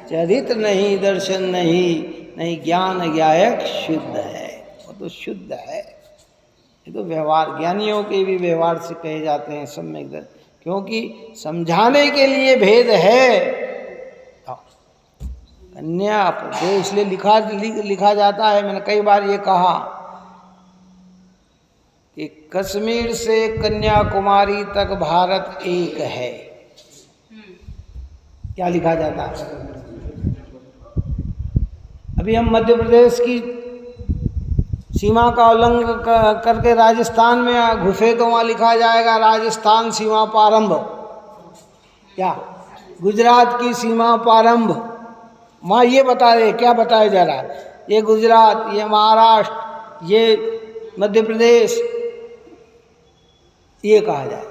Speaker 1: चरित्र नहीं दर्शन नहीं ज्ञान ज्ञायक शुद्ध है। वो तो शुद्ध है, ये तो व्यवहार, ज्ञानियों के भी व्यवहार से कहे जाते हैं सम्यक दर्शन, क्योंकि समझाने के लिए भेद है। कन्या प्रदेश इसलिए लिखा जाता है, मैंने कई बार ये कहा कि कश्मीर से कन्याकुमारी तक भारत एक है। क्या लिखा जाता है? अभी हम मध्य प्रदेश की सीमा का उल्लंघन करके राजस्थान में घुसे तो वहाँ लिखा जाएगा राजस्थान सीमा प्रारंभ, क्या गुजरात की सीमा प्रारंभ। वहाँ ये बता रहे, क्या बताया जा रहा है? ये गुजरात, ये महाराष्ट्र, ये मध्य प्रदेश, ये कहा जाए।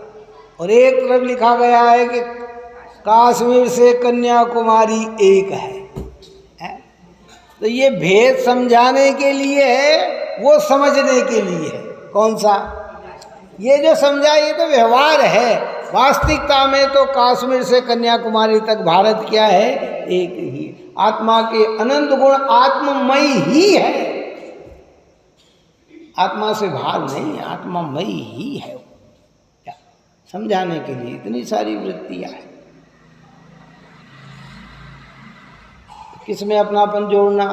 Speaker 1: और एक तरफ लिखा गया है कि कश्मीर से कन्याकुमारी एक है। तो ये भेद समझाने के लिए है, वो समझने के लिए है। कौन सा? ये जो समझा ये तो व्यवहार है। वास्तविकता में तो कश्मीर से कन्याकुमारी तक भारत क्या है? एक ही। आत्मा के अनंत गुण आत्ममय ही है, आत्मा से भाग नहीं है, आत्मामय ही है। क्या समझाने के लिए इतनी सारी वृत्तियां हैं। किसमें अपनापन जोड़ना?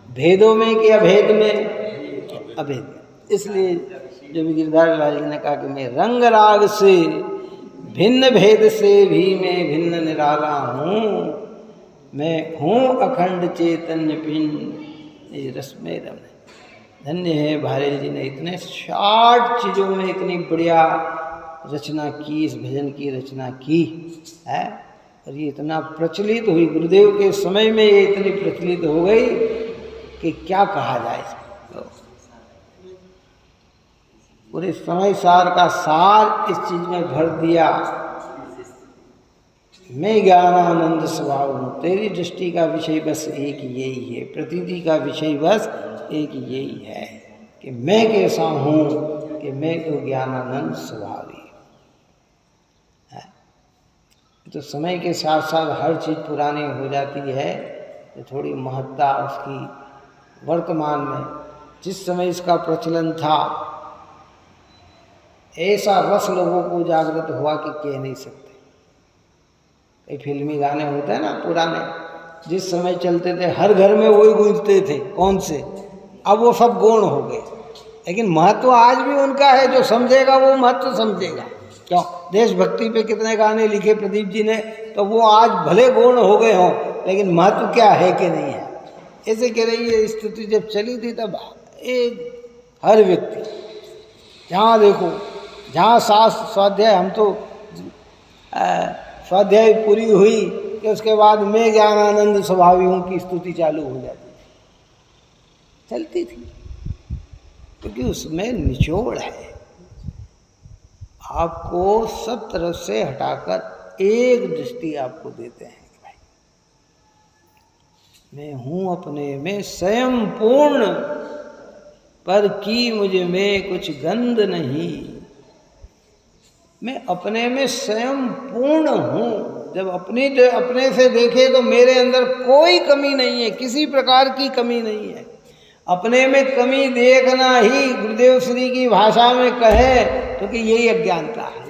Speaker 1: भेदों में कि अभेद में? अभेद में। इसलिए जो भी गिरधारी लाल जी ने कहा कि मैं रंग राग से भिन्न भेद से भी मैं भिन्न निराला हूँ, मैं हूँ अखंड चैतन्य पिंड रस में रमने। धन्य है भारेल जी ने इतने शॉर्ट चीज़ों में इतनी बढ़िया रचना की, इस भजन की रचना की है। और ये इतना प्रचलित हुई, गुरुदेव के समय में ये इतनी प्रचलित हो गई कि क्या कहा जाए इसको। पूरे समय सार का सार इस चीज में भर दिया। मैं ज्ञानानंद स्वभाव हूँ, तेरी दृष्टि का विषय बस एक यही है, प्रतीति का विषय बस एक यही है कि मैं कैसा हूँ, कि मैं तो ज्ञानानंद स्वभावी। तो समय के साथ साथ हर चीज़ पुरानी हो जाती है, तो थोड़ी महत्ता उसकी वर्तमान में, जिस समय इसका प्रचलन था ऐसा रस लोगों को जागृत हुआ कि कह नहीं सकते। कई फिल्मी गाने होते हैं ना पुराने, जिस समय चलते थे हर घर में वही गूंजते थे। कौन से? अब वो सब गौण हो गए, लेकिन महत्व आज भी उनका है। जो समझेगा वो महत्व समझेगा। क्यों? देशभक्ति पे कितने गाने लिखे प्रदीप जी ने, तो वो आज भले गौण हो गए हों, लेकिन महत्व क्या है कि नहीं है। ऐसे कह रही है स्थिति जब चली थी तब एक हर व्यक्ति जहाँ देखो, जहाँ स्वाध्याय, हम तो स्वाध्याय पूरी हुई कि उसके बाद मैं ज्ञानानंद स्वभावी हूँ की स्तुति चालू हो जाती थी, चलती थी, क्योंकि उसमें निचोड़ है। आपको सब तरफ से हटाकर एक दृष्टि आपको देते हैं कि भाई मैं हूँ अपने में स्वयं पूर्ण, पर की मुझ में कुछ गंध नहीं। मैं अपने में स्वयं पूर्ण हूँ। जब अपने से देखे तो मेरे अंदर कोई कमी नहीं है, किसी प्रकार की कमी नहीं है। अपने में कमी देखना ही गुरुदेव श्री की भाषा में कहे तो कि यही अज्ञानता है।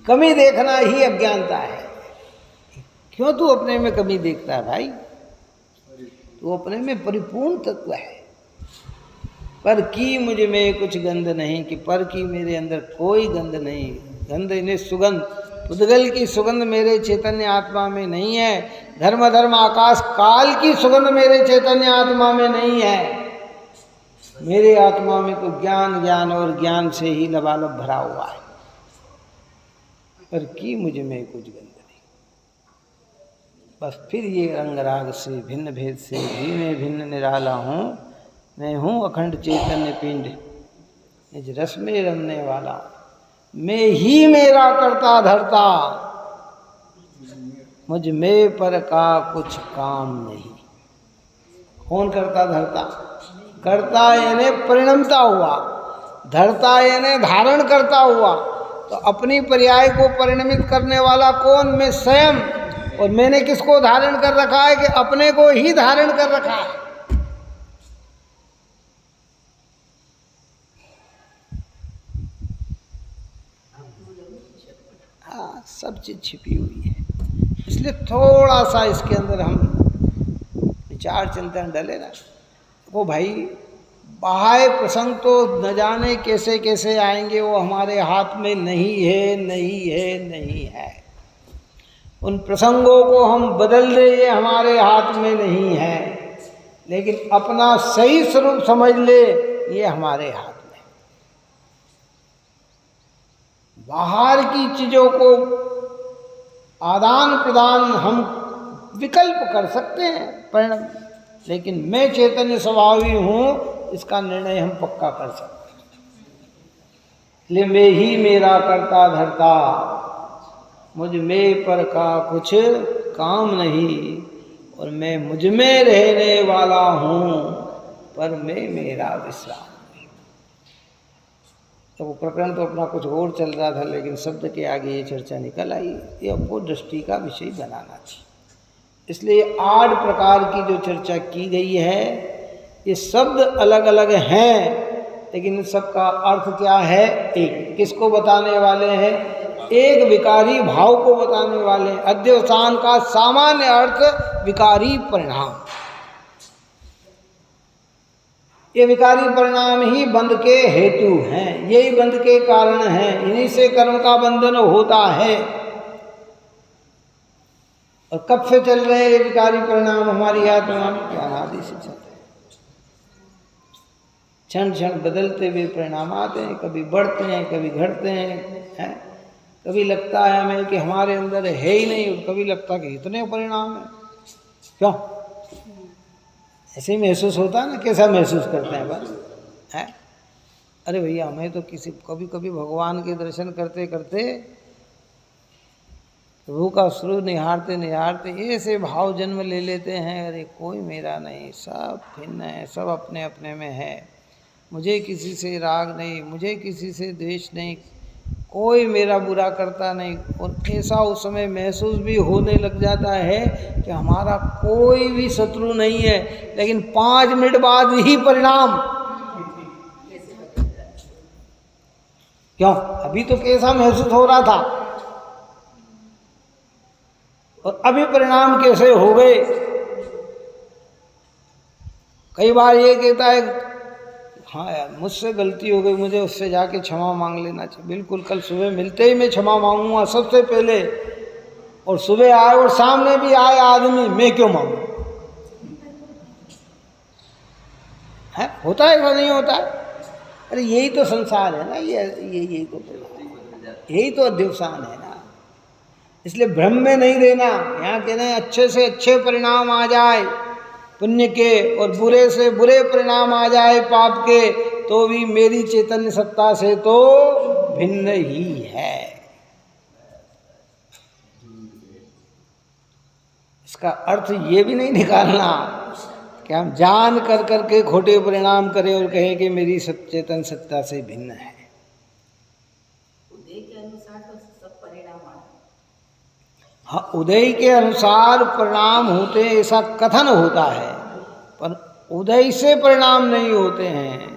Speaker 1: कमी देखना ही अज्ञानता है। क्यों तू अपने में कमी देखता है भाई? तू अपने में परिपूर्ण तत्व है। पर की मुझ में कुछ गंध नहीं, कि पर की मेरे अंदर कोई गंध नहीं। गंध इन्हें सुगंध, पुद्गल की सुगंध मेरे चैतन्य आत्मा में नहीं है। धर्म धर्म आकाश काल की सुगंध मेरे चैतन्य आत्मा में नहीं है। मेरे आत्मा में तो ज्ञान ज्ञान और ज्ञान से ही लबालब भरा हुआ है, पर की मुझ में कुछ गंध नहीं। बस फिर ये रंग राग से भिन्न भेद से भी मैं भिन्न निराला हूँ। मैं हूँ अखंड चैतन्य पिंड, निज रस में रमने वाला। मैं ही मेरा करता धरता, मुझ में पर का कुछ काम नहीं। कौन करता धरता? करता यानी परिणमता हुआ, धरता यानी धारण करता हुआ। तो अपनी पर्याय को परिणमित करने वाला कौन? मैं स्वयं। और मैंने किसको धारण कर रखा है? कि अपने को ही धारण कर रखा है। हाँ, सब चीज छिपी हुई है। इसलिए थोड़ा सा इसके अंदर हम विचार चिंतन डले ना, वो भाई बाह्य प्रसंग तो न जाने कैसे कैसे आएंगे, वो हमारे हाथ में नहीं है, नहीं है, नहीं है। उन प्रसंगों को हम बदल दे, ये हमारे हाथ में नहीं है। लेकिन अपना सही स्वरूप समझ ले, ये हमारे हाथ में। बाहर की चीजों को आदान प्रदान हम विकल्प कर सकते हैं, परिणाम, लेकिन मैं चैतन्य स्वभावी हूं, इसका निर्णय हम पक्का कर सकते हैं। इसलिए मैं ही मेरा करता धरता, मुझ में पर का कुछ काम नहीं। और मैं मुझ में रहने वाला हूं, पर मैं मेरा विश्राम नहीं। तो वो प्रकरण तो अपना कुछ और चल रहा था, लेकिन शब्द के आगे ये चर्चा निकल आई। ये हमको दृष्टि का विषय बनाना चाहिए। इसलिए 8 प्रकार की जो चर्चा की गई है, ये शब्द अलग अलग हैं, लेकिन इन सब का अर्थ क्या है? एक। किसको बताने वाले हैं? एक विकारी भाव को बताने वाले हैं। अध्यवसान का सामान्य अर्थ विकारी परिणाम। ये विकारी परिणाम ही बंध के हेतु हैं, यही बंध के कारण हैं। इन्हीं से कर्म का बंधन होता है। और कब से चल रहे हैं ये विकारी परिणाम हमारी आत्मा में? क्या अनादि से चल रहे हैं। क्षण क्षण बदलते हुए परिणाम आते हैं, कभी बढ़ते हैं, कभी घटते हैं। कभी लगता है हमें कि हमारे अंदर है ही नहीं, और कभी लगता है कि इतने परिणाम हैं। क्यों? ऐसे ही महसूस होता है ना? कैसा महसूस करते हैं बस है? अरे भैया, हमें तो कभी कभी भगवान के दर्शन करते करते, प्रभु का स्वरूप निहारते निहारते ऐसे भाव जन्म ले लेते हैं, अरे कोई मेरा नहीं, सब भिन्न है, सब अपने अपने में है। मुझे किसी से राग नहीं, मुझे किसी से द्वेष नहीं, कोई मेरा बुरा करता नहीं। और ऐसा उस समय महसूस भी होने लग जाता है कि हमारा कोई भी शत्रु नहीं है। लेकिन 5 मिनट बाद ही परिणाम। क्यों? अभी तो कैसा महसूस हो रहा था, और अभी परिणाम कैसे हो गए। कई बार ये कहता है, हाँ यार मुझसे गलती हो गई, मुझे उससे जाके क्षमा मांग लेना चाहिए। बिल्कुल, कल सुबह मिलते ही मैं क्षमा मांगूंगा सबसे पहले। और सुबह आए और सामने भी आए आदमी, मैं क्यों मांगू? है? होता है, ऐसा नहीं होता है? अरे यही तो संसार है ना, यही तो अध्यवसान है ना। इसलिए भ्रम में नहीं देना। यहाँ कहना है अच्छे से अच्छे परिणाम आ जाए पुण्य के, और बुरे से बुरे परिणाम आ जाए पाप के, तो भी मेरी चैतन्य सत्ता से तो भिन्न ही है। इसका अर्थ ये भी नहीं निकालना कि हम जान कर करके खोटे परिणाम करें और कहें कि मेरी चेतन सत्ता से भिन्न है।
Speaker 4: उदय के अनुसार तो सब परिणाम आते।
Speaker 1: हाँ, उदय के अनुसार परिणाम होते हैं ऐसा कथन होता है, पर उदय से परिणाम नहीं होते हैं।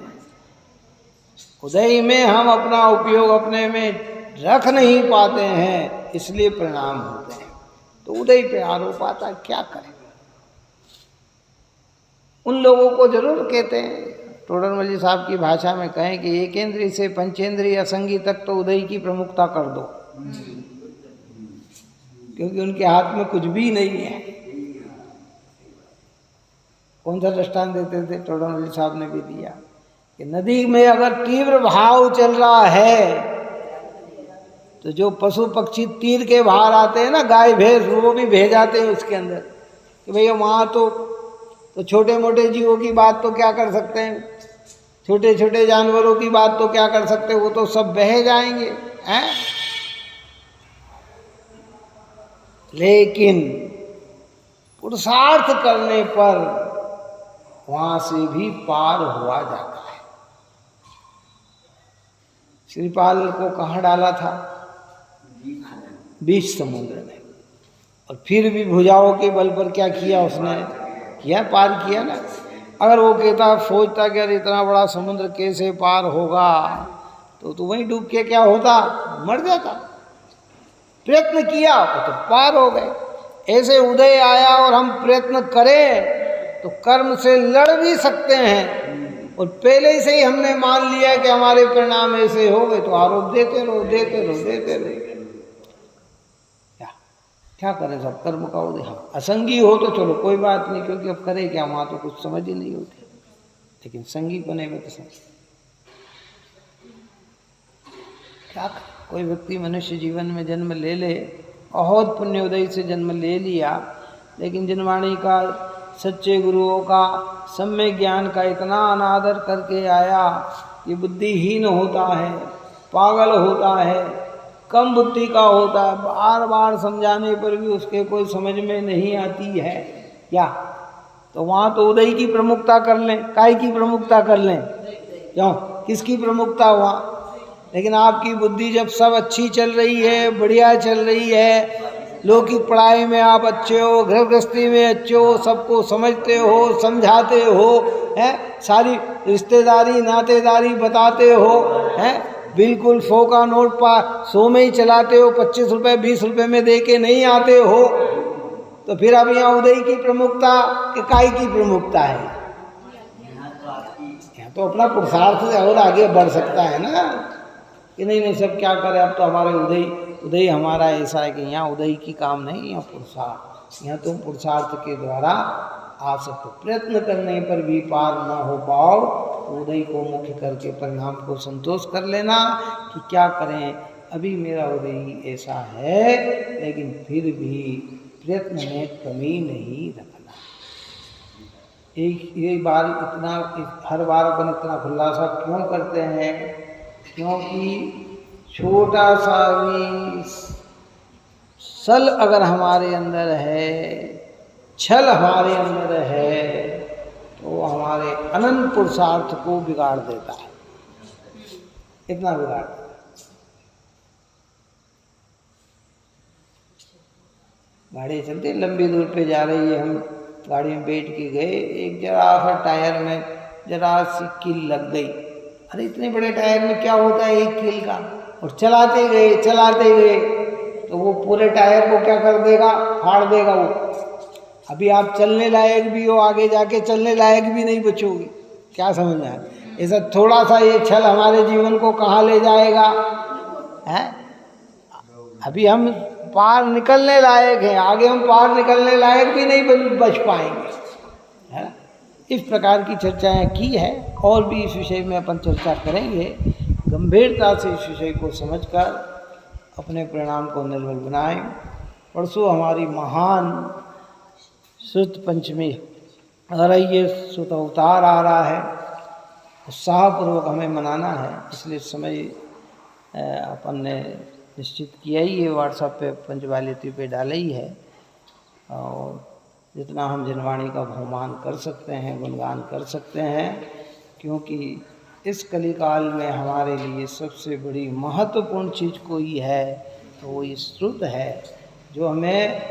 Speaker 1: उदय में हम अपना उपयोग अपने में रख नहीं पाते हैं, इसलिए परिणाम होते हैं। तो उदय पे आरोप आता है, क्या करें। उन लोगों को जरूर कहते हैं टोडरमल जी साहब की भाषा में कहें कि एकेंद्रीय से पंचेंद्रीय असंगी तक तो उदय की प्रमुखता कर दो, क्योंकि उनके हाथ में कुछ भी नहीं है। कौन सा दृष्टांत देते थे? टोडरमल जी साहब ने भी दिया कि नदी में अगर तीव्र भाव चल रहा है तो जो पशु पक्षी तीर के बाहर आते हैं ना, गाय भैंस, वो भी भेज आते हैं उसके अंदर कि भैया वहाँ तो छोटे मोटे जीवों की बात तो क्या कर सकते हैं, छोटे छोटे जानवरों की बात तो क्या कर सकते हैं, वो तो सब बह जाएंगे हैं। लेकिन पुरुषार्थ करने पर वहां से भी पार हुआ जाता है। श्रीपाल को कहाँ डाला था? बीच समुद्र में, और फिर भी भुजाओं के बल पर क्या किया उसने? किया, पार किया ना। अगर वो कहता, सोचता कि अरे इतना बड़ा समुद्र कैसे पार होगा, तो वहीं डूब के क्या होता? मर जाता। प्रयत्न किया तो पार हो गए। ऐसे उदय आया और हम प्रयत्न करें तो कर्म से लड़ भी सकते हैं, और पहले से ही हमने मान लिया कि हमारे परिणाम ऐसे हो गए तो आरोप देते रहो, देते रहो, देते रहो। क्या करें, सब कर्म का उदय। हाँ, असंगी हो तो चलो कोई बात नहीं, क्योंकि अब करे क्या, वहाँ तो कुछ समझ ही नहीं होती। लेकिन संगी बने में तो समझ क्या। कोई व्यक्ति मनुष्य जीवन में जन्म ले ले, बहुत पुण्योदय से जन्म ले लिया, लेकिन जनवाणी का, सच्चे गुरुओं का, सम्यक ज्ञान का इतना अनादर करके आया कि बुद्धिहीन होता है, पागल होता है, कम बुद्धि का होता है, बार बार समझाने पर भी उसके कोई समझ में नहीं आती है क्या, तो वहाँ तो उदय की प्रमुखता कर लें, काय की प्रमुखता कर लें, क्यों, किसकी प्रमुखता वहाँ। लेकिन आपकी बुद्धि जब सब अच्छी चल रही है, बढ़िया चल रही है, लौकिक पढ़ाई में आप अच्छे हो, घर गृहस्थी में अच्छे हो, सबको समझते हो, समझाते हो, हैं, सारी रिश्तेदारी नातेदारी बताते हो, हैं, बिल्कुल 100 का नोट 100 में ही चलाते हो, 25 रुपये 20 रुपये में दे के नहीं आते हो, तो फिर अब यहाँ उदय की प्रमुखता कि काय की प्रमुखता है? यहाँ तो अपना पुरुषार्थ से और आगे बढ़ सकता है ना, कि नहीं सब क्या करें, अब तो हमारे उदय हमारा ऐसा है कि यहाँ उदय की काम नहीं, यहाँ पुरुषार्थ, यहाँ तुम पुरुषार्थ के द्वारा आ सकते। प्रयत्न करने पर भी पार न हो पाओ, उदय को मुख्य करके परिणाम को संतोष कर लेना कि क्या करें, अभी मेरा उदय ऐसा है, लेकिन फिर भी प्रयत्न में कमी नहीं रखना। एक बार इतना, हर बार अपन इतना खुलासा क्यों करते हैं? क्योंकि छोटा सा भी सल अगर हमारे अंदर है, छल हमारे अंदर है, तो हमारे अनंत पुरुषार्थ को बिगाड़ देता है, इतना बिगाड़ देता है। गाड़ी चलती लंबी दूर पे जा रही है, हम गाड़ी में बैठ के गए, एक जरा सा टायर में जरा सी कील लग गई। अरे इतने बड़े टायर में क्या होता है एक कील का, और चलाते गए तो वो पूरे टायर को क्या कर देगा? फाड़ देगा वो। अभी आप चलने लायक भी हो, आगे जाके चलने लायक भी नहीं बचोगे। क्या समझ में आया? ऐसा थोड़ा सा ये छल हमारे जीवन को कहाँ ले जाएगा है? अभी हम पार निकलने लायक हैं, आगे हम पार निकलने लायक भी नहीं बच पाएंगे, है ना? इस प्रकार की चर्चाएं की है, और भी इस विषय में अपन चर्चा करेंगे। गंभीरता से इस विषय को समझकर अपने परिणाम को निर्मल बनाएं। परसों हमारी महान श्रुत पंचमी आ रही है, श्रुत अवतार आ रहा है, उत्साहपूर्वक हमें मनाना है, इसलिए समय अपन ने निश्चित किया ही है, व्हाट्सएप पे पंचवालिती पे डाला ही है, और जितना हम जनवाणी का बहुमान कर सकते हैं, गुणगान कर सकते हैं, क्योंकि इस कलिकाल में हमारे लिए सबसे बड़ी महत्वपूर्ण चीज़ कोई है तो वो ये श्रुत है, जो हमें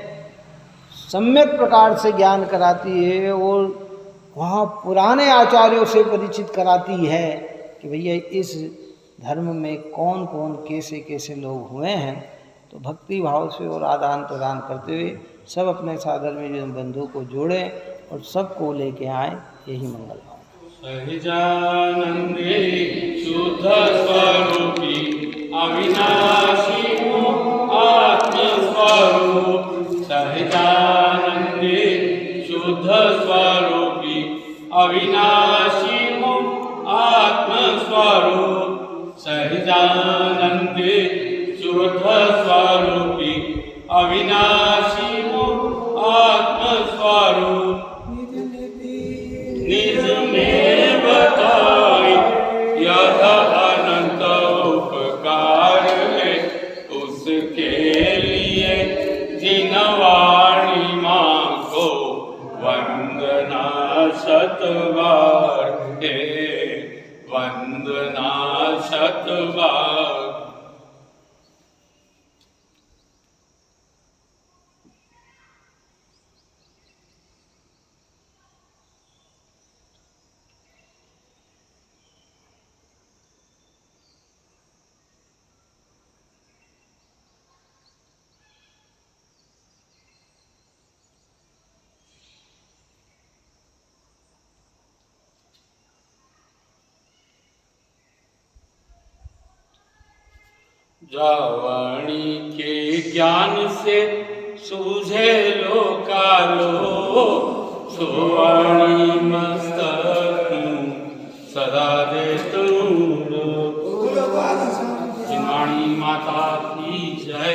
Speaker 1: सम्यक प्रकार से ज्ञान कराती है, और वहाँ पुराने आचार्यों से परिचित कराती है कि भैया इस धर्म में कौन कौन कैसे कैसे लोग हुए हैं। तो भक्ति भाव से और आदान प्रदान करते हुए सब अपने साधर्मी बंधु को जोड़ें और सबको लेके आए, यही मंगल भाव।
Speaker 5: सहजानंदे शुद्ध स्वरूपी अविनाशी आत्मस्वरूप सहजानंदे शुद्ध स्वरूपी अविनाशी आत्मस्वरूप सहजानंदे शुद्ध स्वरूपी अविनाशी आत्मस्वरूप निज में बताई यह अनंत उपकार है उसके लिए जिनवाणी माँ को वंदना शतबार है वंदना शतबार। जावाणी के ज्ञान से सूझे लोकालो सुवाणी मस्तक सदा दे जिनवाणी माता की जय।